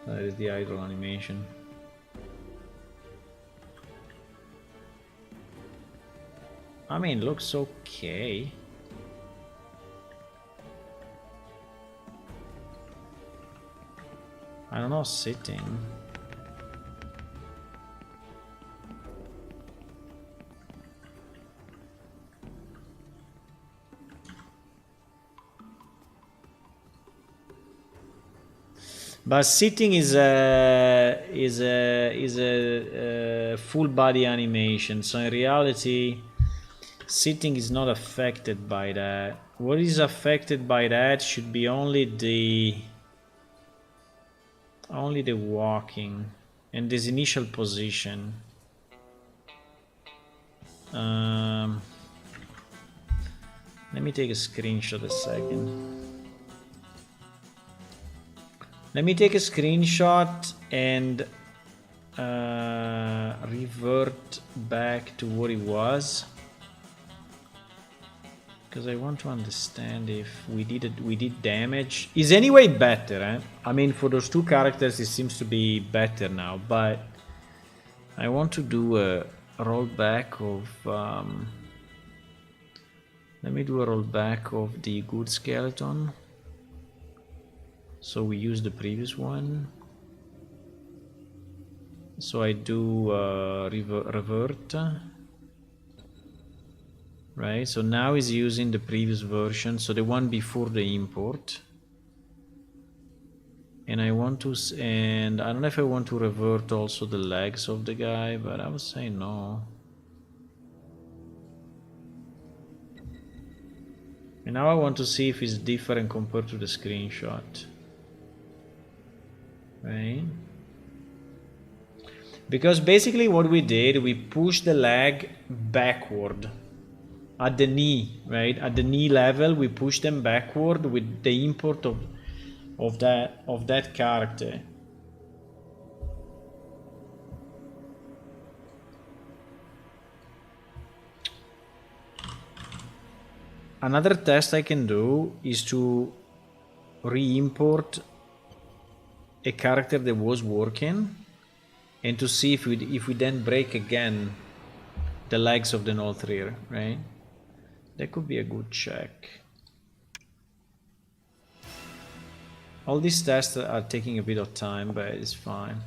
That is the idle animation. I mean, looks okay. I don't know, sitting. But sitting is a full body animation. So in reality, sitting is not affected by that. What is affected by that should be only the walking and this initial position. Let me take a screenshot a second. Let me take a screenshot and revert back to what it was, because I want to understand if we did damage. Is anyway better, eh? I mean, for those two characters it seems to be better now, but I want to do a rollback of let me do a rollback of the good skeleton. So we use the previous one. So I do revert. Right, so now he's using the previous version, so the one before the import. And I want to, and I don't know if I want to revert also the legs of the guy, but I would say no. And now I want to see if it's different compared to the screenshot. Right? Because basically what we did, we pushed the leg backward at the knee, right? At the knee level, we push them backward with the import of that character. Another test I can do is to re-import a character that was working, and to see if we then break again the legs of the Northrear, right? That could be a good check. All these tests are taking a bit of time, but it's fine.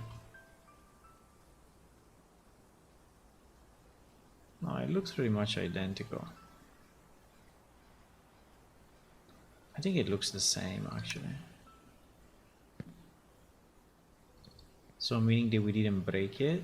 No, it looks pretty much identical. I think it looks the same actually. So meaning that we didn't break it.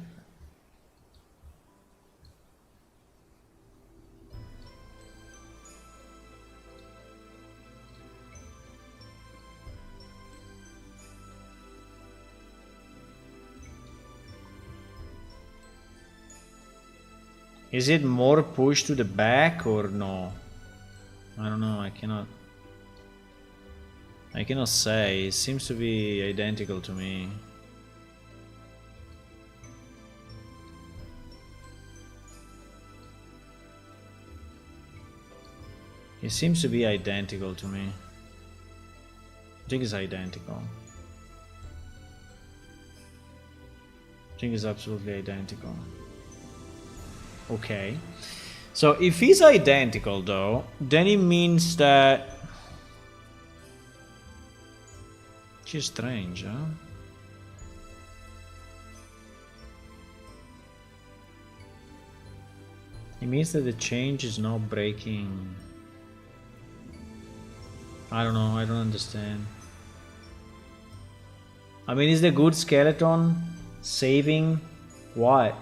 Is it more pushed to the back or no? I don't know, I cannot say. It seems to be identical to me. It seems to be identical to me. I think it's identical. I think it's absolutely identical. Okay. So if it's identical though, then it means that... Which is strange, huh? It means that the change is not breaking... I don't know, I don't understand. I mean, is the good skeleton saving what?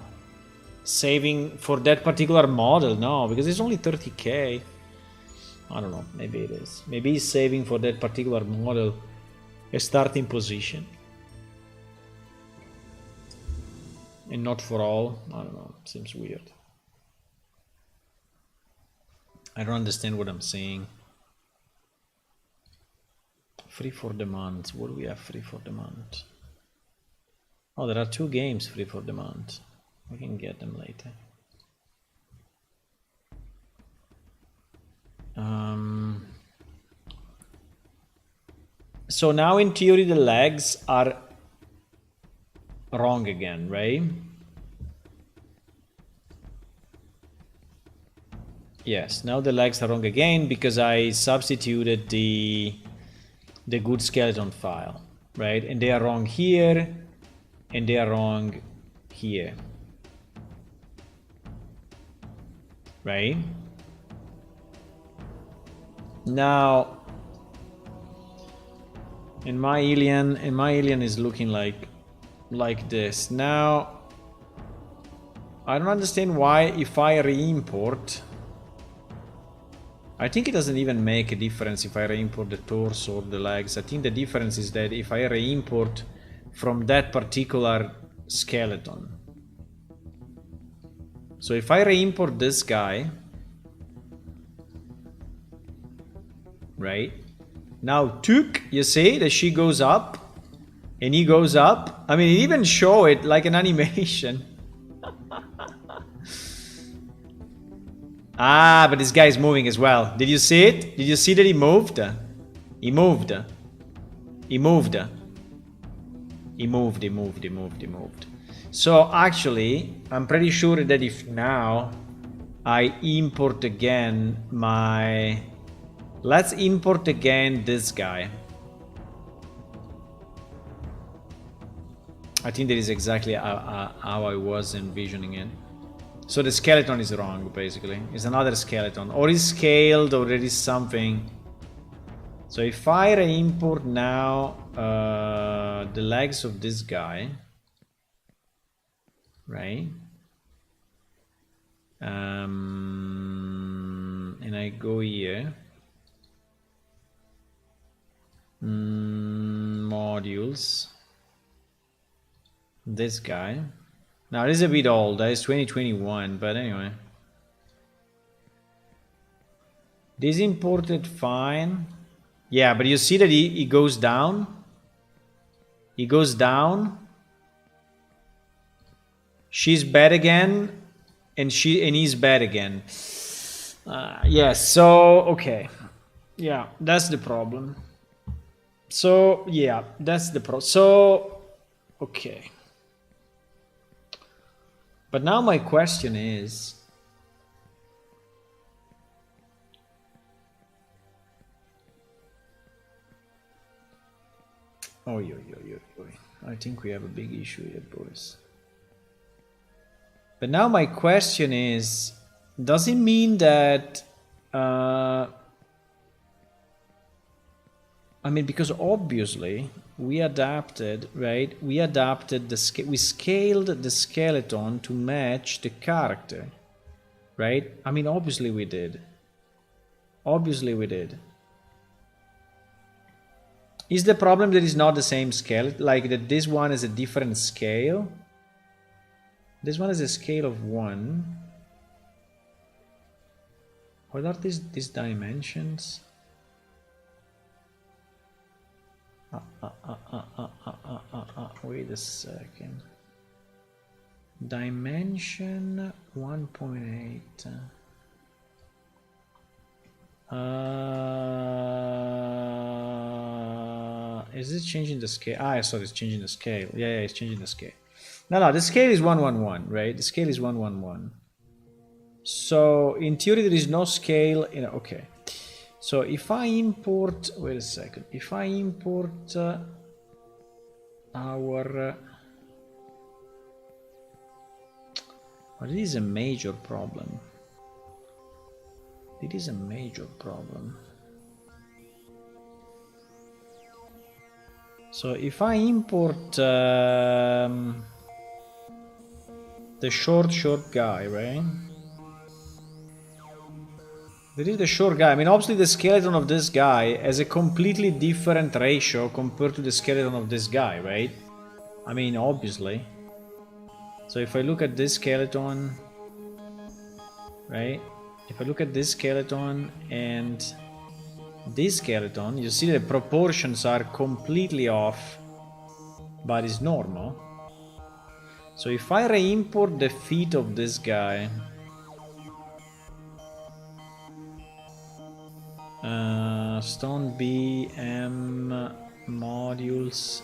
Saving for that particular model? No, because it's only 30k. I don't know, maybe it is. Maybe he's saving for that particular model a starting position. And not for all. I don't know, seems weird. I don't understand what I'm saying. Free for the month. What do we have free for the month? Oh, there are 2 games free for the month. We can get them later. So now in theory the legs are wrong again, right? Yes, now the legs are wrong again because I substituted the good skeleton file, right? And they are wrong here, and they are wrong here, right? Now, and my alien is looking like this. Now, I don't understand why if I re-import, I think it doesn't even make a difference if I re-import the torso or the legs. I think the difference is that if I re-import from that particular skeleton. So if I re-import this guy, right? Now Tuk, you see that she goes up and he goes up. I mean, it even show it like an animation. Ah, but this guy is moving as well. Did you see it? Did you see that he moved? He moved. He moved. He moved, he moved, he moved, he moved. So actually, I'm pretty sure that if now I import again my... Let's import again this guy. I think that is exactly how I was envisioning it. So the skeleton is wrong, basically. It's another skeleton. Or it's scaled, or there is something. So if I re-import now the legs of this guy, right? And I go here. Modules. This guy. Now it is a bit old, it's 2021, but anyway. This imported fine. Yeah, but you see that he goes down. He goes down. She's bad again, and he's bad again. Yes, so okay. Yeah, that's the problem. So yeah, that's the problem. So okay. But now my question is, I think we have a big issue here, boys. But now my question is, does it mean that I mean, because obviously we adapted, right? We adapted we scaled the skeleton to match the character, right? I mean, obviously we did. Obviously we did. Is the problem that it's not the same scale? Like that this one is a different scale? This one is a scale of 1. What are these dimensions? Wait a second. Dimension 1.8. Is it changing the scale? I saw it's changing the scale. Yeah, it's changing the scale. No, the scale is 111, right? The scale is 111. So in theory there is no scale in... Okay. So if I import... Wait a second. If I import our... Well, it is a major problem. It is a major problem. So if I import the short guy, right? There is the short guy. I mean, obviously the skeleton of this guy has a completely different ratio compared to the skeleton of this guy, right? I mean, obviously. So if I look at this skeleton, right? If I look at this skeleton and this skeleton, you see the proportions are completely off, but it's normal. So if I re-import the feet of this guy, stone B, M, modules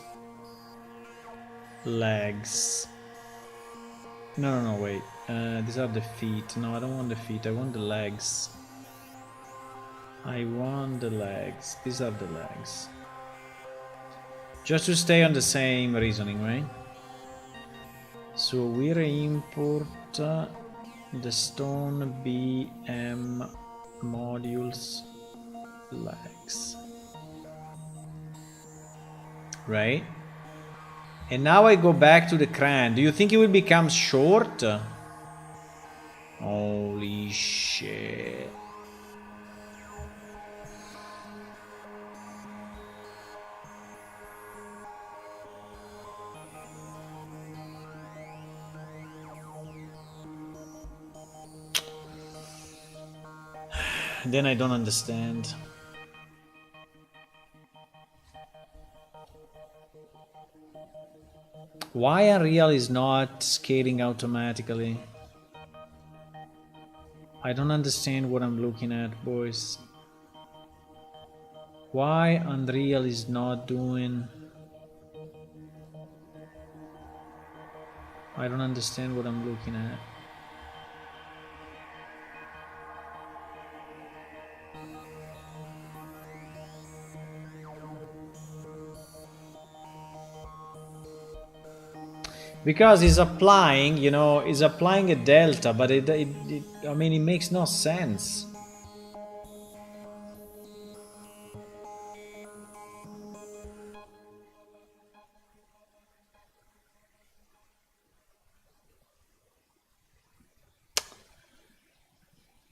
legs. No, wait. These are the feet. No, I don't want the feet. I want the legs. I want the legs. These are the legs. Just to stay on the same reasoning, right? So we re-import the stone BM modules legs. Right? And now I go back to the crane. Do you think it will become short? Holy shit. Then I don't understand. Why Unreal is not scaling automatically? I don't understand what I'm looking at, boys. Why Unreal is not doing... I don't understand what I'm looking at. Because he's applying, you know, he's applying a delta, but I mean, it makes no sense.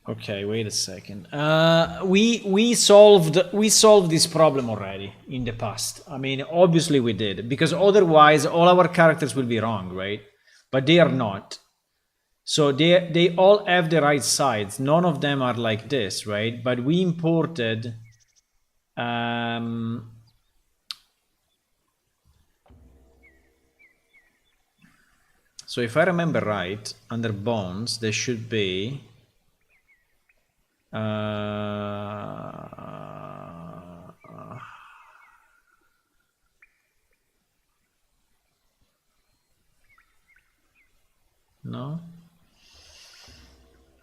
Okay, wait a second. We solved this problem already in the past. I mean, obviously we did, because otherwise all our characters will be wrong, right? But they are not. So they all have the right sides. None of them are like this, right? But we imported so if I remember right, under bones there should be no?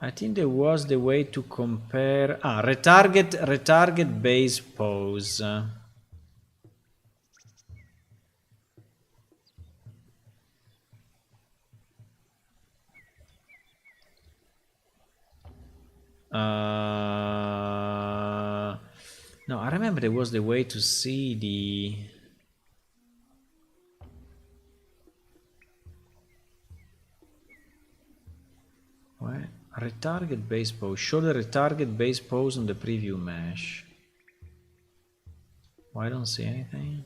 I think there was the way to compare... retarget base pose. No, I remember there was the way to see the... What? Retarget base pose. Show the retarget base pose on the preview mesh. Why I don't see anything?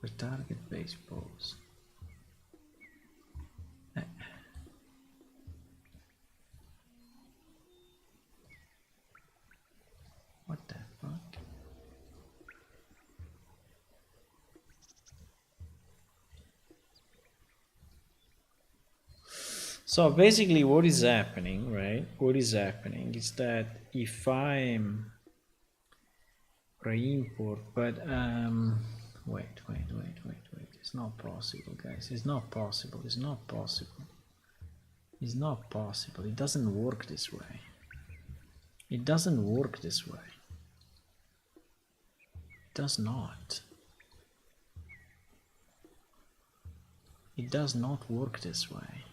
Retarget base pose. What the fuck? So basically what is happening, right? What is happening is that if I'm re-import, but wait. It's not possible, guys. It's not possible. It's not possible. It's not possible. It doesn't work this way. It doesn't work this way. It does not. It does not work this way.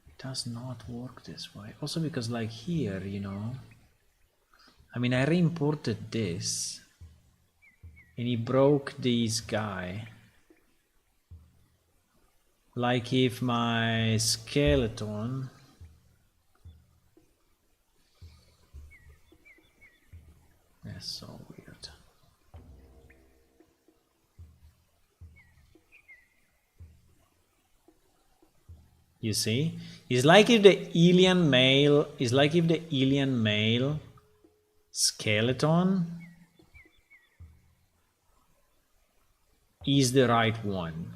It does not work this way. Also because like here, you know, I mean, I re-imported this and he broke this guy. Like if my skeleton that's so weird. You see? It's like if the alien male skeleton is the right one.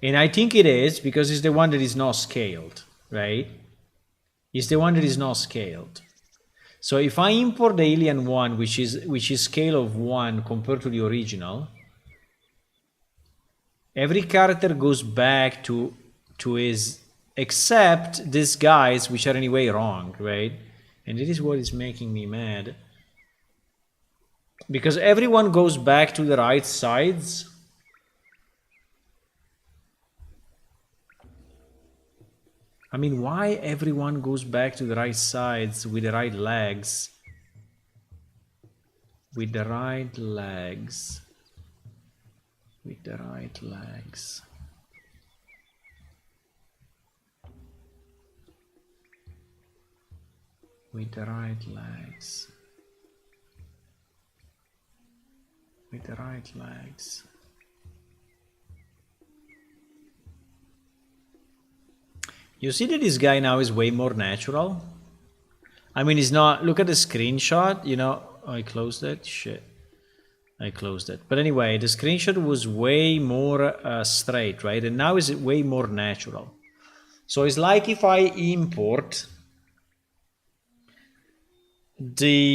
And I think it is because it's the one that is not scaled, right? It's the one that is not scaled. So if I import the alien one, which is scale of 1 compared to the original, every character goes back to his, except these guys, which are anyway wrong, right? And it is what is making me mad. Because everyone goes back to the right sides. I mean, why everyone goes back to the right sides with the right legs? With the right legs. With the right legs. With the right legs. With the right legs. You see that this guy now is way more natural? I mean, he's not... Look at the screenshot, you know... Oh, I closed it? Shit. I closed it. But anyway, the screenshot was way more straight, right? And now it's way more natural. So it's like if I import the...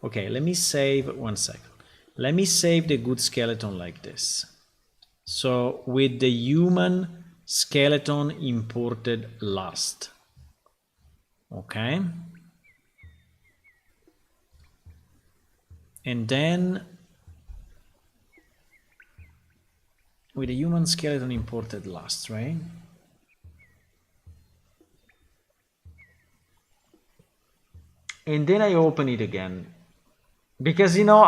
Okay, let me save... One second. Let me save the good skeleton like this. So with the human skeleton imported last. Okay. And then with the human skeleton imported last, right? And then I open it again. Because, you know,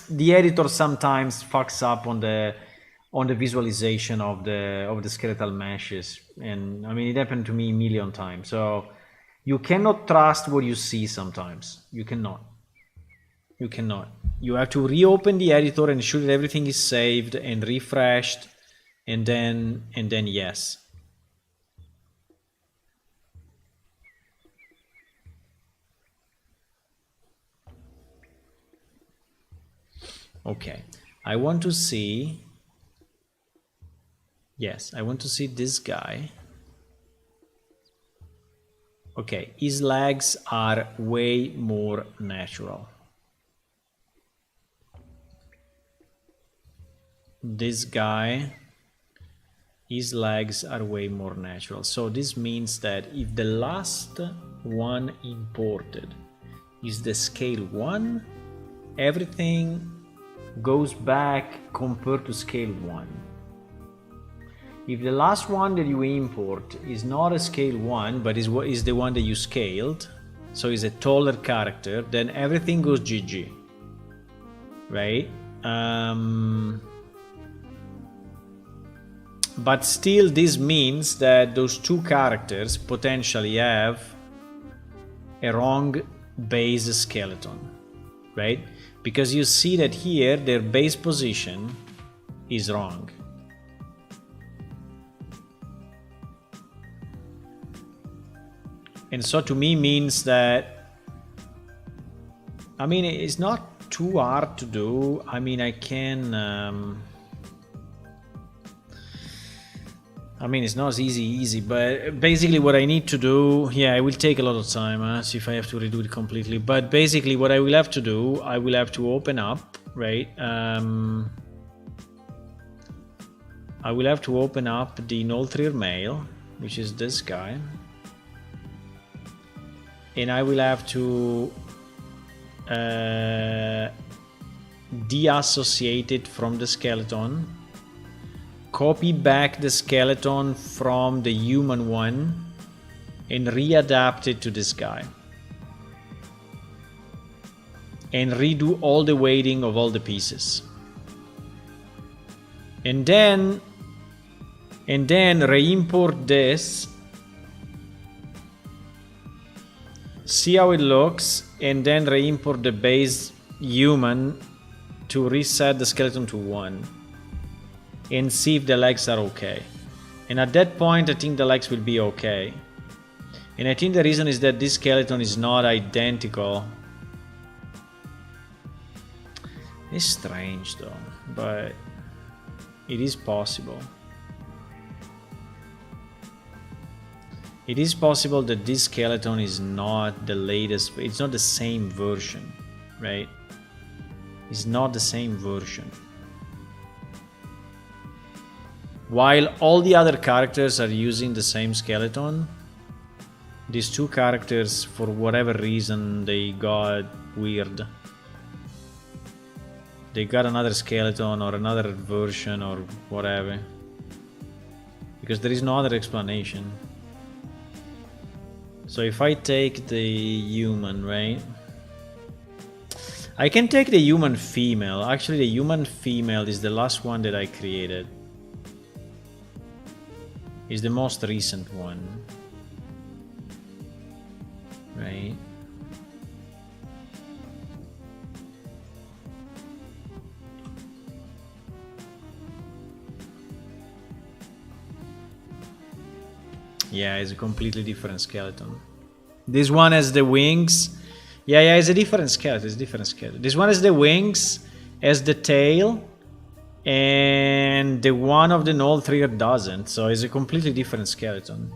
the editor sometimes fucks up on the visualization of the skeletal meshes, and I mean it happened to me a million times. So you cannot trust what you see sometimes. You cannot. You cannot. You have to reopen the editor and ensure that everything is saved and refreshed, and then yes. Okay, I want to see. Yes, I want to see this guy. Okay, his legs are way more natural. This guy, his legs are way more natural. So this means that if the last one imported is the scale 1, everything goes back compared to scale 1. If the last one that you import is not a scale 1, but is the one that you scaled, so is a taller character, then everything goes GG, right? But still, this means that those two characters potentially have a wrong base skeleton, right? Because you see that here their base position is wrong. And so to me means that, I mean, it's not too hard to do. I mean, I can, I mean, it's not easy, but basically what I need to do, yeah, it will take a lot of time, see if I have to redo it completely. But basically what I will have to do, I will have to open up, right? I will have to open up the Noltrir mail, which is this guy. And I will have to deassociate it from the skeleton, copy back the skeleton from the human one, and readapt it to this guy. And redo all the weighting of all the pieces. And then re-import this, see how it looks, and then re-import the base human to reset the skeleton to 1 and see if the legs are okay. And at that point I think the legs will be okay. And I think the reason is that this skeleton is not identical. It's strange though, but it is possible. It is possible that this skeleton is not the latest, it's not the same version, right? It's not the same version. While all the other characters are using the same skeleton, these two characters, for whatever reason, they got weird. They got another skeleton or another version or whatever. Because there is no other explanation. So if I take the human, right? I can take the human female. Actually, the human female is the last one that I created. Is the most recent one. Right? Yeah, it's a completely different skeleton. This one has the wings. Yeah, it's a different skeleton. It's a different skeleton. This one has the wings, has the tail, and the one of the Null Trigger doesn't. So it's a completely different skeleton.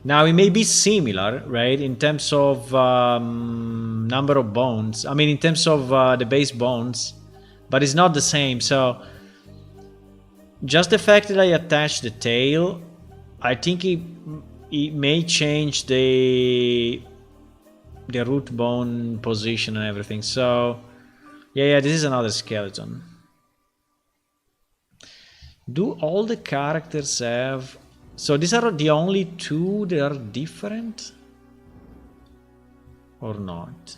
Now it may be similar, right, in terms of number of bones. I mean, in terms of the base bones, but it's not the same. So just the fact that I attach the tail, I think it may change the root bone position and everything. So yeah, this is another skeleton. Do all the characters have... So these are the only two that are different? Or not?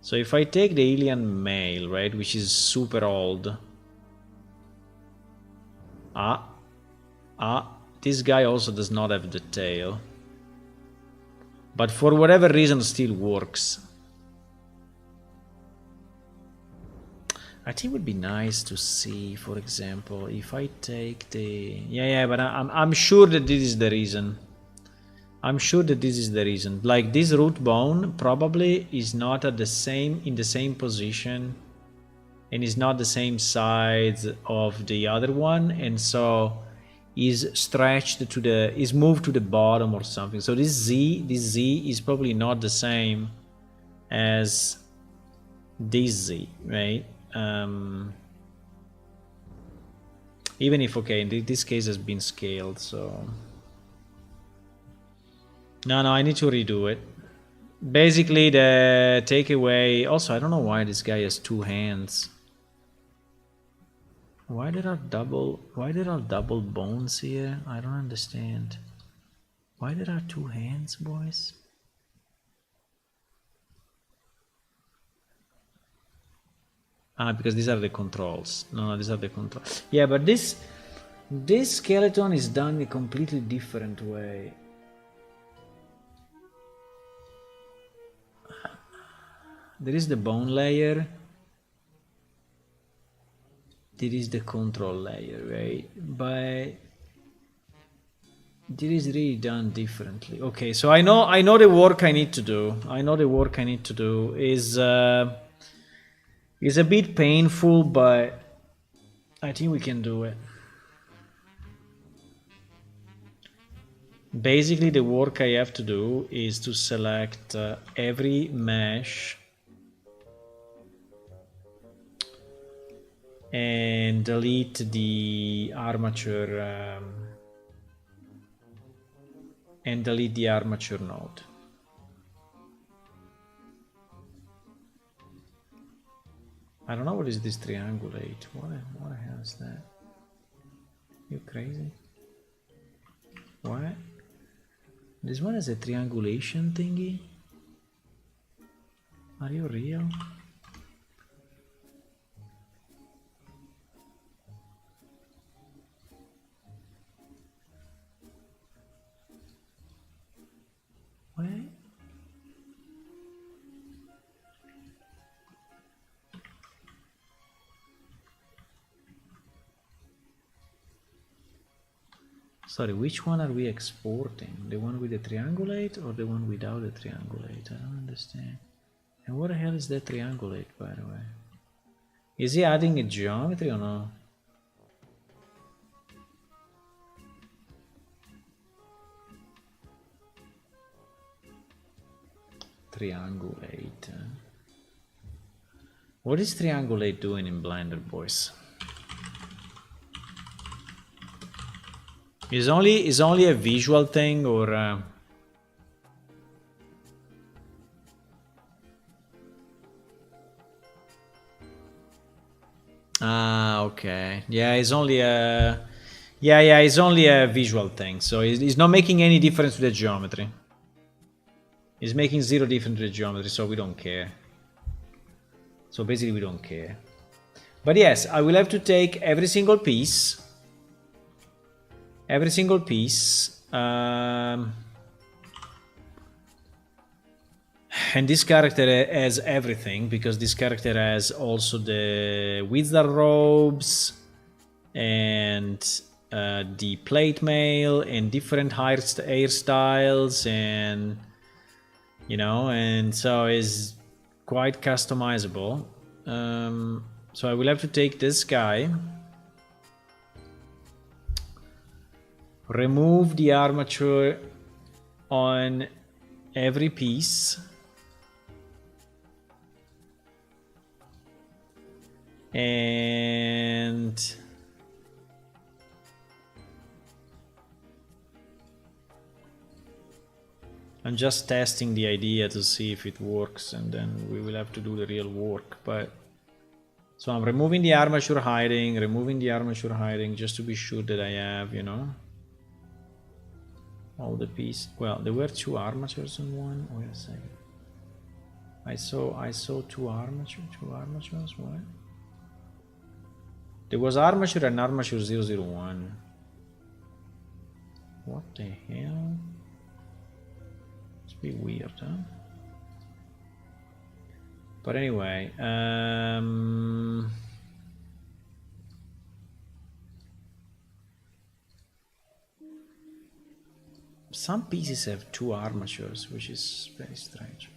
So if I take the alien male, right, which is super old. This guy also does not have the tail. But for whatever reason still works. I think it would be nice to see, for example, if I take the... Yeah, but I'm sure that this is the reason. I'm sure that this is the reason. Like, this root bone probably is not at the same, in the same position, and is not the same size of the other one, and so is stretched to the, is moved to the bottom or something. So this Z is probably not the same as this Z, right? Even if, okay, in this case has been scaled, so no, I need to redo it. Basically, the takeaway. Also, I don't know why this guy has two hands. Why there are double bones here? I don't understand. Why there are two hands, boys? Because these are the controls. No, these are the controls. Yeah, but this skeleton is done in a completely different way. There is the bone layer. There is the control layer, right? But this is really done differently. Okay, so I know the work I need to do. I know the work I need to do is a bit painful, but I think we can do it. Basically, the work I have to do is to select every mesh and delete the armature node. I don't know what is this triangulate. What the hell is that? You crazy? What? This one is a triangulation thingy? Are you real? What? Sorry, which one are we exporting? The one with the triangulate or the one without the triangulate? I don't understand. And what the hell is that triangulate, by the way? Is he adding a geometry or no? Triangulate. What is triangulate doing in Blender, boys? Is only a visual thing or? Okay. Yeah, it's only a. Yeah, it's only a visual thing. So it's not making any difference with the geometry. It's making zero difference with the geometry, so we don't care. So basically, we don't care. But yes, I will have to take every single piece. Every single piece. And this character has everything, because this character has also the wizard robes and the plate mail and different hairstyles, and you know, and so is quite customizable. So I will have to take this guy, remove the armature on every piece, and I'm just testing the idea to see if it works, and then we will have to do the real work. But so I'm removing the armature hiding, just to be sure that I have, you know, all the pieces. Well, there were two armatures in one. Wait a second. I saw two armatures. What? There was armature and armature 001. What the hell? It's a bit weird, huh? But anyway, some pieces have two armatures, which is very strange.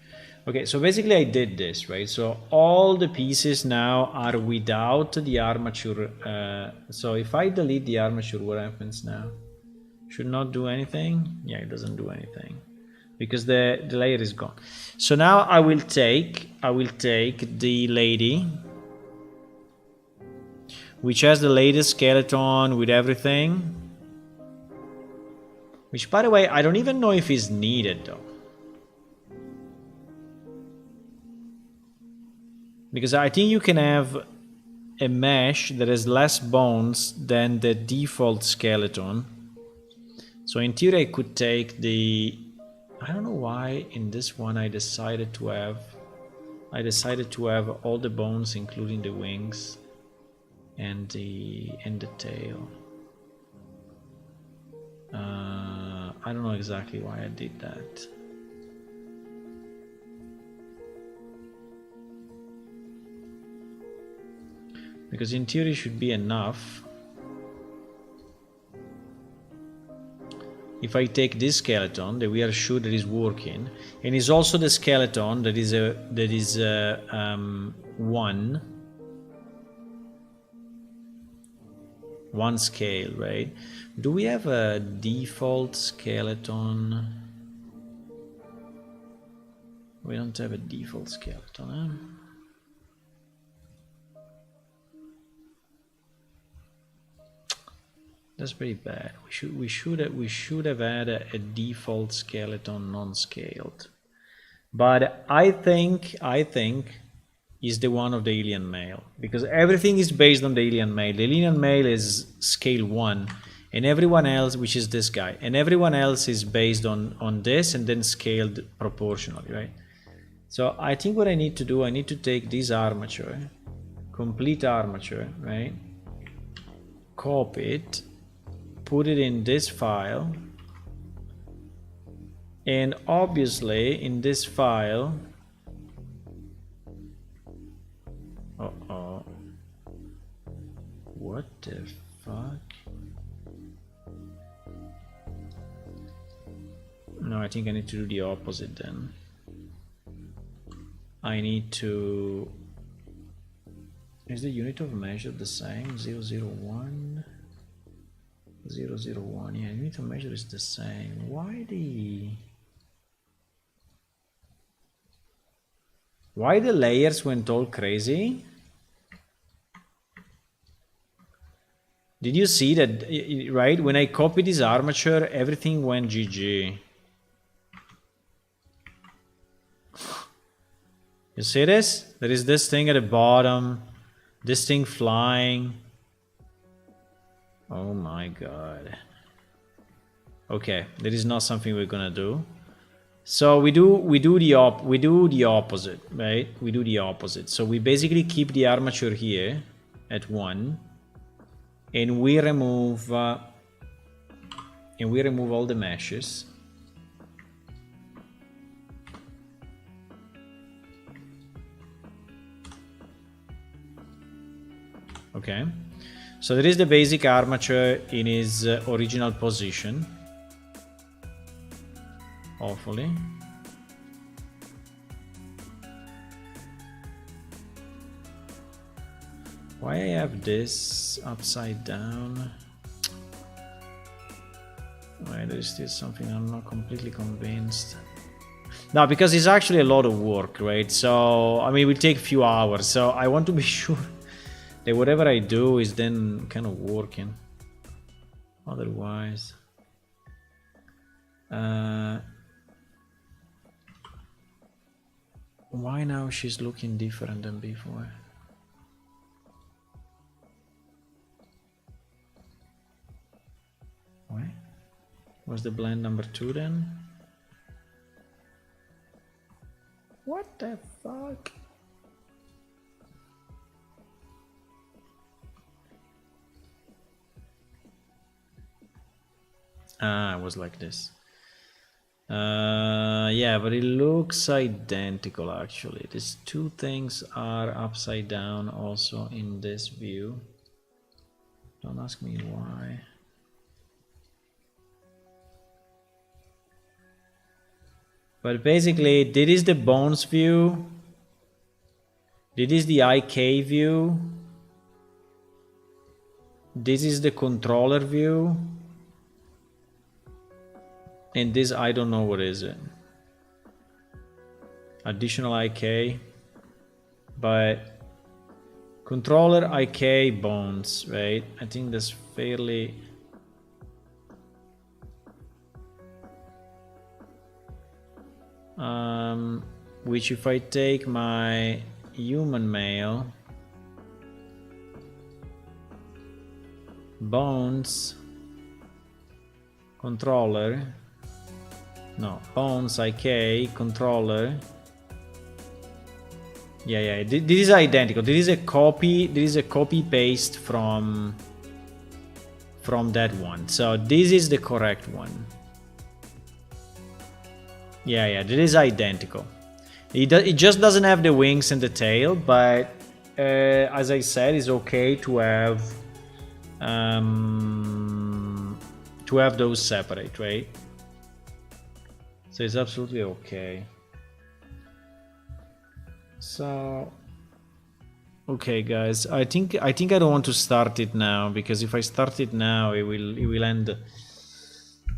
Okay, so basically I did this, right? So all the pieces now are without the armature. So if I delete the armature, what happens now? Should not do anything. Yeah, it doesn't do anything because the layer is gone. So now I will take the lady, which has the latest skeleton with everything. Which, by the way, I don't even know if is needed though. Because I think you can have a mesh that has less bones than the default skeleton. So in theory I could take the... I don't know why in this one I decided to have all the bones, including the wings and the tail. I don't know exactly why I did that. Because in theory it should be enough. If I take this skeleton that we are sure that is working, and is also the skeleton that is one scale, right? Do we have a default skeleton? We don't have a default skeleton, huh? That's pretty bad. We should have had a default skeleton non-scaled. But I think is the one of the alien male, because everything is based on the alien male. The alien male is scale 1, and everyone else, which is this guy, and everyone else is based on this and then scaled proportionally, right? So I think what I need to do, I need to take this armature, complete armature, right? Copy it, put it in this file, and obviously in this file, what the fuck? No, I think I need to do the opposite then. I need to... Is the unit of measure the same? 001? 001, yeah, unit of measure is the same. Why the layers went all crazy? Did you see that, right? When I copied this armature, everything went GG. You see this? There is this thing at the bottom, this thing flying. Oh my god. Okay, that is not something we're gonna do. So we do the opposite, right? We do the opposite. So we basically keep the armature here at 1, and we remove all the meshes. Okay, so there is the basic armature in its original position, hopefully. Why I have this upside down? Why there is still something I'm not completely convinced. No, because it's actually a lot of work, right? So, I mean, it will take a few hours, so I want to be sure that whatever I do is then kind of working. Otherwise... why now she's looking different than before? Why? Was the blend number 2 then? What the fuck? Ah, it was like this. Yeah, but it looks identical actually. These two things are upside down also in this view. Don't ask me why. But basically, this is the bones view. This is the IK view. This is the controller view. And this, I don't know what is it. Additional IK. But controller, IK, bones, right? I think that's fairly... which if I take my human male, bones, controller, no, bones, IK, controller, yeah, this is identical. This is a copy paste from that one. So this is the correct one. Yeah, that is identical. It just doesn't have the wings and the tail, but as I said, it's okay to have those separate, right? So it's absolutely okay. So, okay, guys, I think I don't want to start it now, because if I start it now, it will end.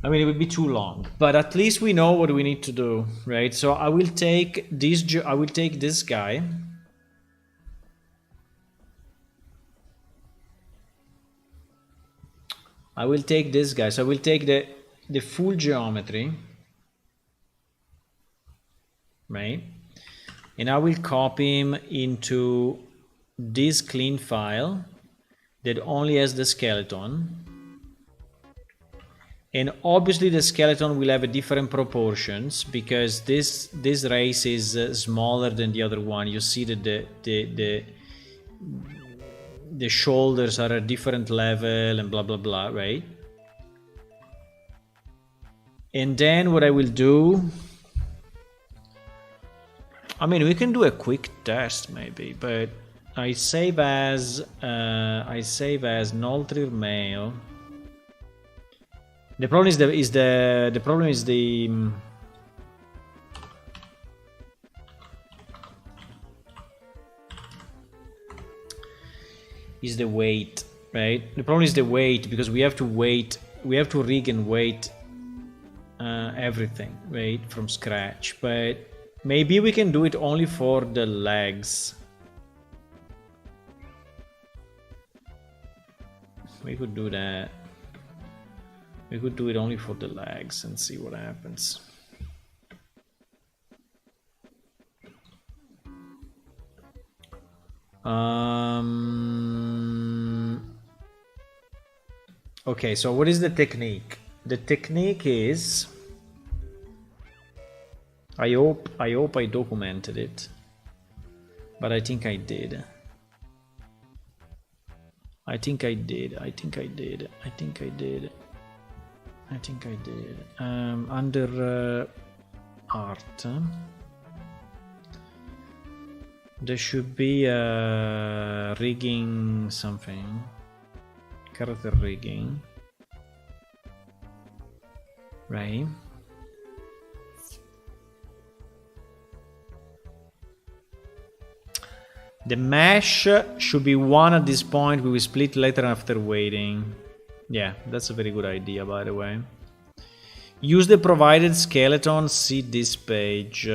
I mean, it would be too long, but at least we know what we need to do, right? So I will take this. I will take this guy. I will take this guy. So I will take the full geometry, right? And I will copy him into this clean file that only has the skeleton. And obviously the skeleton will have a different proportions, because this race is smaller than the other one. You see that the shoulders are a different level and blah blah blah, right? And then what I will do, I mean, we can do a quick test maybe, but I save as Noltrir male. The problem is the problem is the weight, right? The problem is the weight, because we have to wait, we have to rig and weight everything, right, from scratch. But maybe we can do it only for the legs. We could do that. We could do it only for the legs and see what happens. Okay, so what is the technique? The technique is, I hope I documented it, but I think I did. I think I did. Under art, there should be a rigging something. Character rigging. Right. The mesh should be 1 at this point. We will split later after waiting. Yeah, that's a very good idea, by the way. Use the provided skeleton. See this page.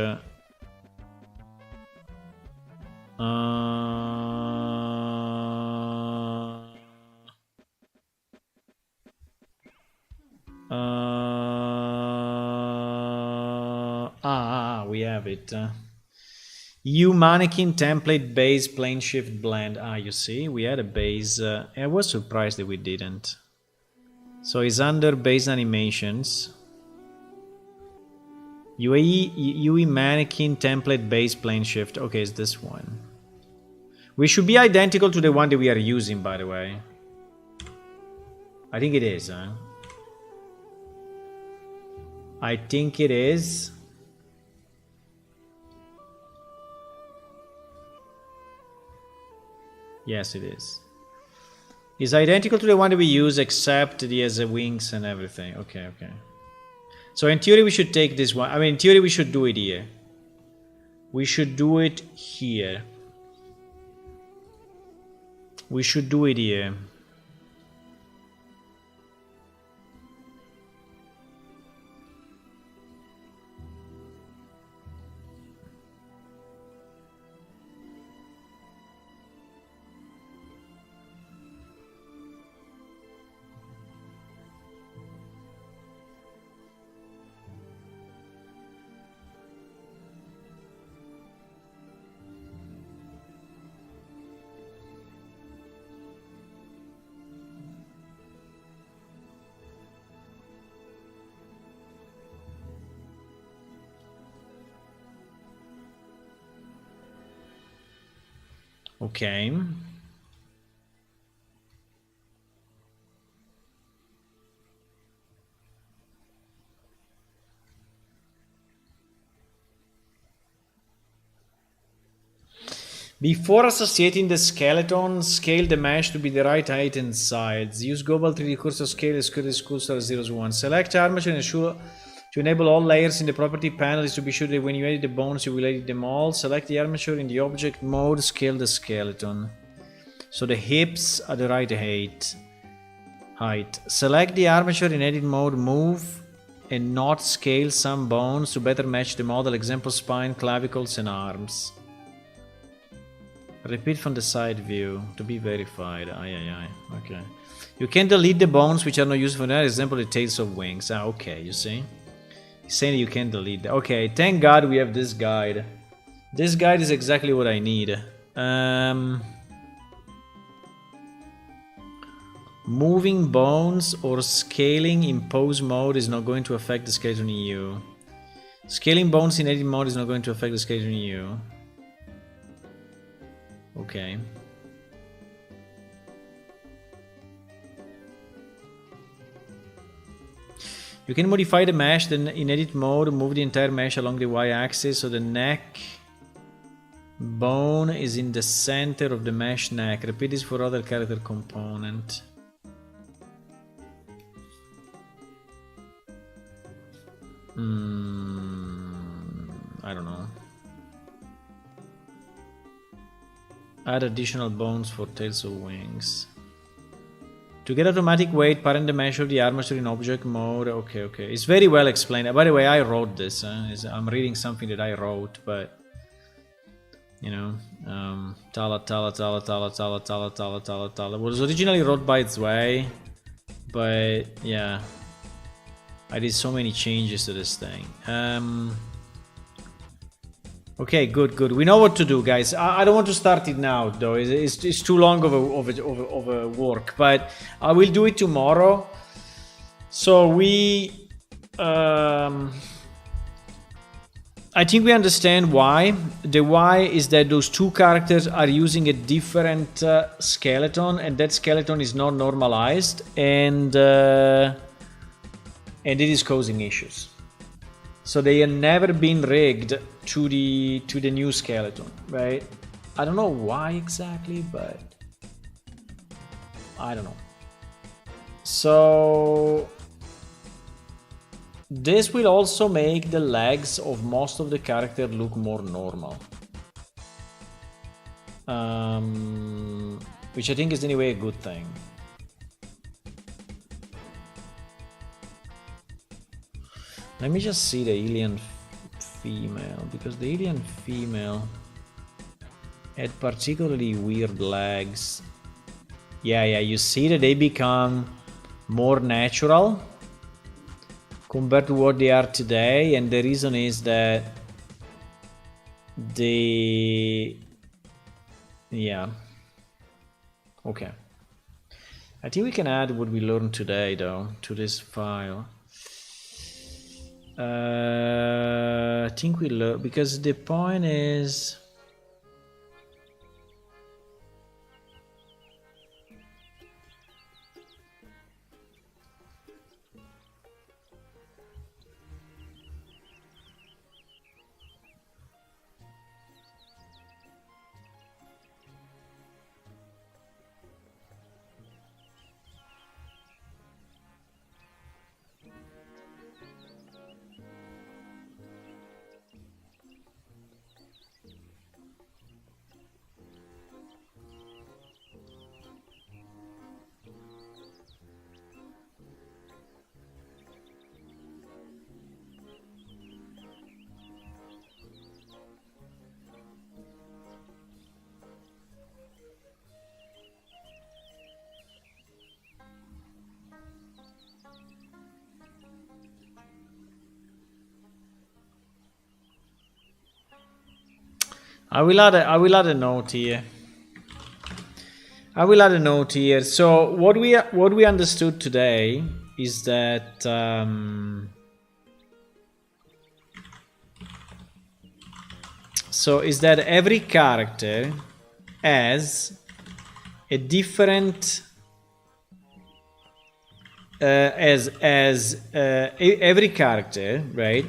We have it. U mannequin template base plane shift blend. You see, we had a base. I was surprised that we didn't. So it's under base animations. UE mannequin template base plane shift. Okay, it's this one. We should be identical to the one that we are using, by the way. I think it is, huh? I think it is. Yes, it is. It's identical to the one that we use, except it has wings and everything. Okay, okay. So in theory, we should take this one. I mean, in theory, we should do it here. We should do it here. We should do it here. Okay. Before associating the skeleton, scale the mesh to be the right height and sides. Use global 3D cursor scale as cursor 0 to 1. Select armature and ensure to enable all layers in the property panel is to be sure that when you edit the bones, you will edit them all. Select the armature in the object mode, scale the skeleton. So the hips are the right height. Select the armature in edit mode, move and not scale some bones to better match the model, example spine, clavicles and arms. Repeat from the side view to be verified. Okay. You can delete the bones which are not useful. For example, the tails of wings. Okay, you see? He's saying you can delete that. Okay, thank God we have this guide. This guide is exactly what I need. Moving bones or scaling in pose mode is not going to affect the skeleton EU. Scaling bones in edit mode is not going to affect the skeleton EU. Okay. You can modify the mesh, then in edit mode, move the entire mesh along the y-axis so the neck bone is in the center of the mesh neck. Repeat this for other character component. I don't know. Add additional bones for tails of wings. To get automatic weight, parent the mesh of the armature in object mode. Okay, okay. It's very well explained. By the way, I wrote this. I'm reading something that I wrote, but you know, Tala was originally wrote by its way, but yeah, I did so many changes to this thing. Okay, good. We know what to do, guys. I don't want to start it now, though. It's too long of a work, but I will do it tomorrow. So we, I think we understand why. The why is that those two characters are using a different skeleton, and that skeleton is not normalized, and it is causing issues. So they have never been rigged to the new skeleton, right? I don't know why exactly, but I don't know. So this will also make the legs of most of the characters look more normal, which I think is anyway a good thing. Let me just see the alien female, because the alien female had particularly weird legs. Yeah, you see that they become more natural compared to what they are today, and the reason is that okay. I think we can add what we learned today, though, to this file. I think we learn, because the point is I will add a note here. So what we understood today is that every character has a different every character, right,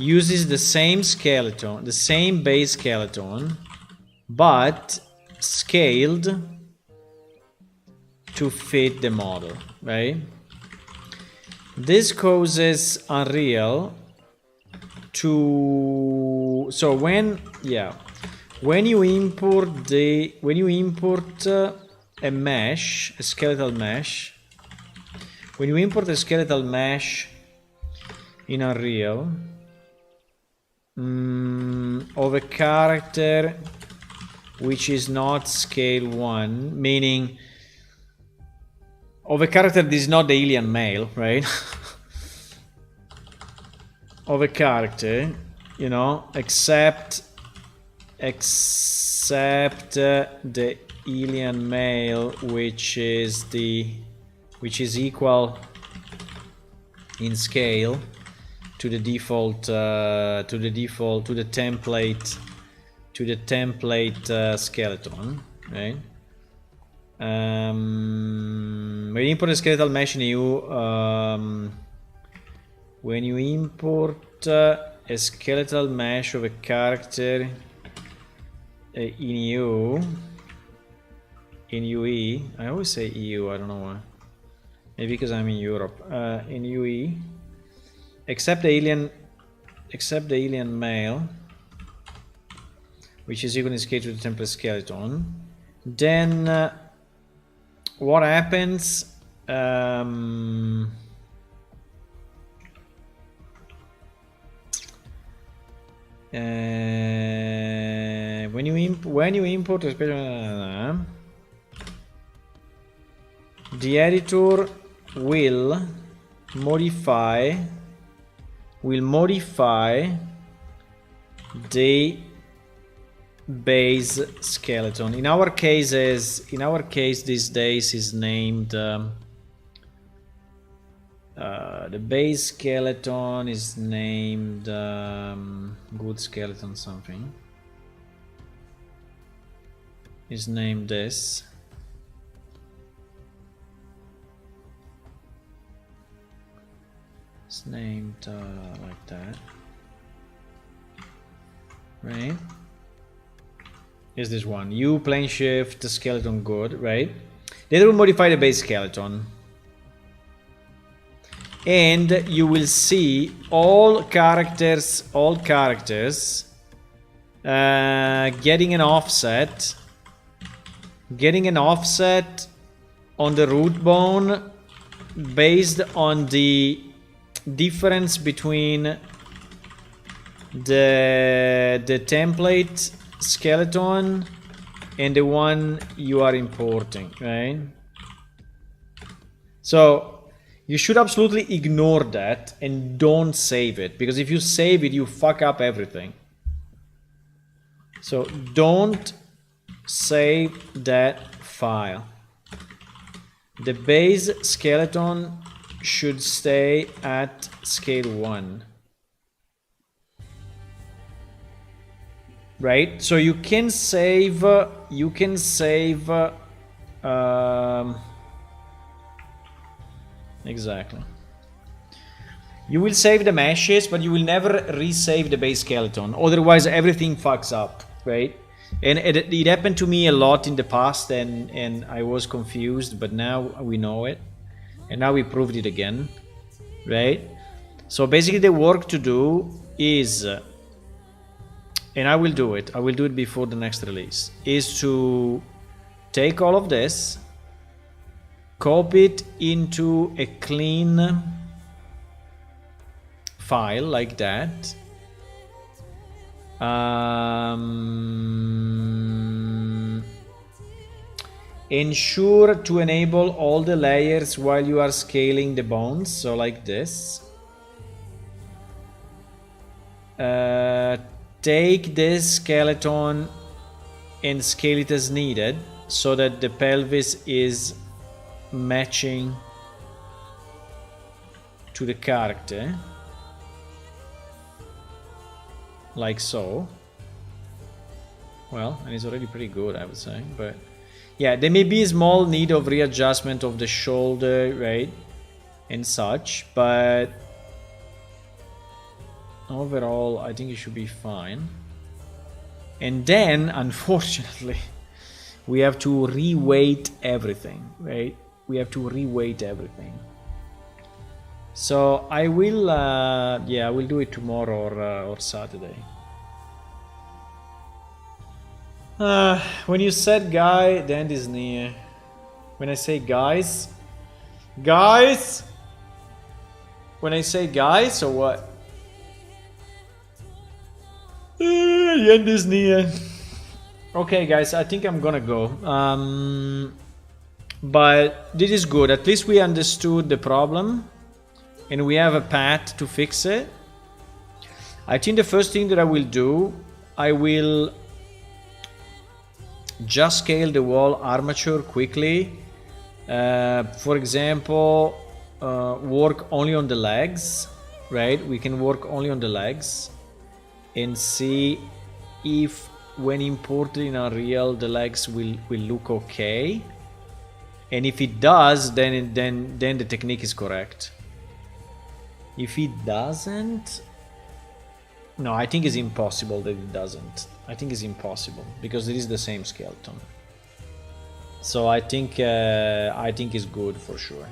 uses the same skeleton, the same base skeleton, but scaled to fit the model, right? This causes Unreal to, so when you import a mesh, a skeletal mesh, when you import a skeletal mesh in Unreal of a character which is not scale 1, meaning of a character that is not the alien male, right? Of a character, you know, except the alien male, which is equal in scale to the default template skeleton, right? When you import a skeletal mesh in EU, when you import a skeletal mesh of a character in EU, in UE, I always say EU, I don't know why. Maybe because I'm in Europe. In UE, except the alien except the alien male, which is equal in scale to the template skeleton, then what happens? When you import a special, the editor will modify the base skeleton. In our case these days is named the base skeleton is named good skeleton something. Is named this. It's named like that. Right? Is this one. You plane shift the skeleton good, right? Then will modify the base skeleton. And you will see all characters getting an offset on the root bone based on the difference between the template skeleton and the one you are importing, right? So you should absolutely ignore that and don't save it, because if you save it, you fuck up everything. So don't save that file. The base skeleton should stay at scale 1. Right? So you can save exactly. You will save the meshes, but you will never resave the base skeleton. Otherwise, everything fucks up, right? And it happened to me a lot in the past, and I was confused, but now we know it. And now we proved it again, right? So basically the work to do is, and I will do it before the next release, is to take all of this, copy it into a clean file like that. Ensure to enable all the layers while you are scaling the bones, so like this. Take this skeleton and scale it as needed so that the pelvis is matching to the character, like so. Well, and it's already pretty good, I would say, but yeah, there may be a small need of readjustment of the shoulder, right, and such, but overall I think it should be fine. And then unfortunately we have to reweight everything, right? We have to reweight everything. So I will yeah, I will do it tomorrow or Saturday. When you said guy, the end is near. When I say guys, when I say guys, so what? The end is near. Okay, guys, I think I'm gonna go. But this is good. At least we understood the problem, and we have a path to fix it. I think the first thing that I will do, I will just scale the wall armature quickly. For example, work only on the legs, right? We can work only on the legs and see if when imported in Unreal the legs will look okay. And if it does, then the technique is correct. If it doesn't, no, I think it's impossible that it doesn't. I think it's impossible because it is the same skeleton. So I think it's good for sure.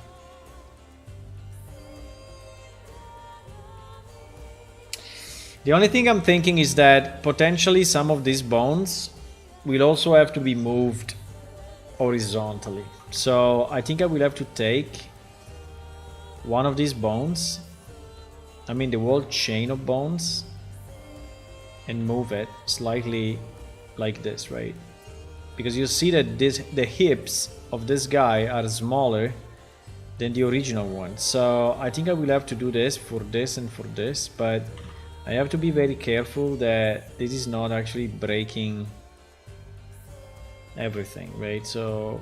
The only thing I'm thinking is that potentially some of these bones will also have to be moved horizontally. So I think I will have to take one of these bones, I mean the whole chain of bones, and move it slightly like this, right? Because you see that the hips of this guy are smaller than the original one. So I think I will have to do this for this and for this, but I have to be very careful that this is not actually breaking everything, right? So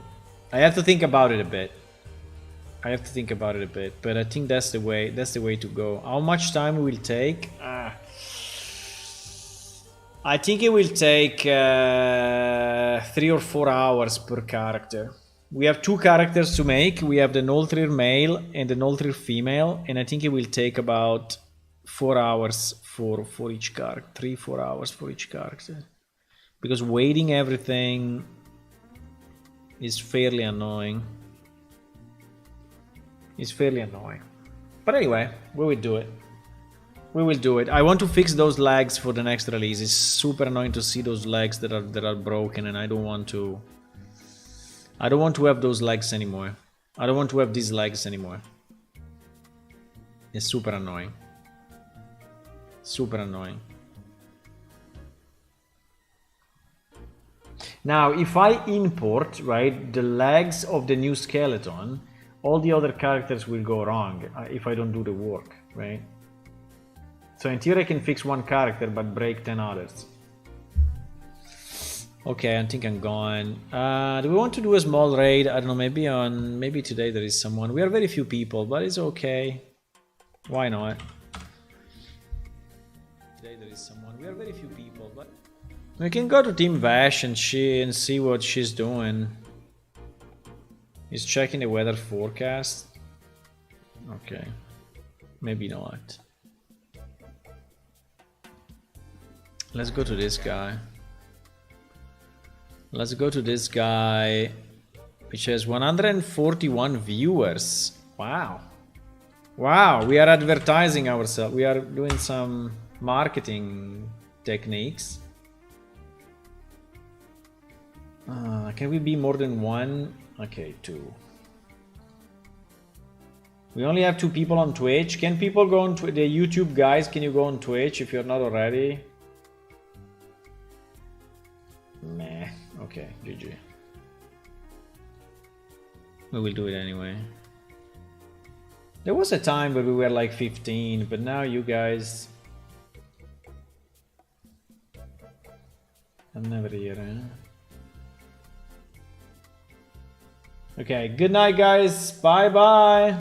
I have to think about it a bit. But I think that's the way to go. How much time will take? I think it will take 3 or 4 hours per character. We have 2 characters to make. We have the Nolthrir male and the Nolthrir female, and I think it will take about 4 hours for each character. 3-4 hours for each character. Because waiting everything is fairly annoying. But anyway, we will do it. I want to fix those legs for the next release. It's super annoying to see those legs that are broken, and I don't want to have those legs anymore. I don't want to have these legs anymore. It's super annoying. Now, if I import, right, the legs of the new skeleton, all the other characters will go wrong if I don't do the work, right? So in theory I can fix one character but break 10 others. Okay, I think I'm gone. Do we want to do a small raid? I don't know, maybe today there is someone. We are very few people, but it's okay. Why not? Today there is someone. We are very few people, but we can go to Team Vash and see what she's doing. He's checking the weather forecast. Okay. Maybe not. Let's go to this guy. Which has 141 viewers. Wow. We are advertising ourselves. We are doing some marketing techniques. Can we be more than one? Okay, 2. We only have 2 people on Twitch. Can people go on the YouTube guys? Can you go on Twitch if you're not already? Meh. Okay, GG. We will do it anyway. There was a time where we were like 15, but now you guys... I'm never here, eh? Okay, good night guys. Bye bye.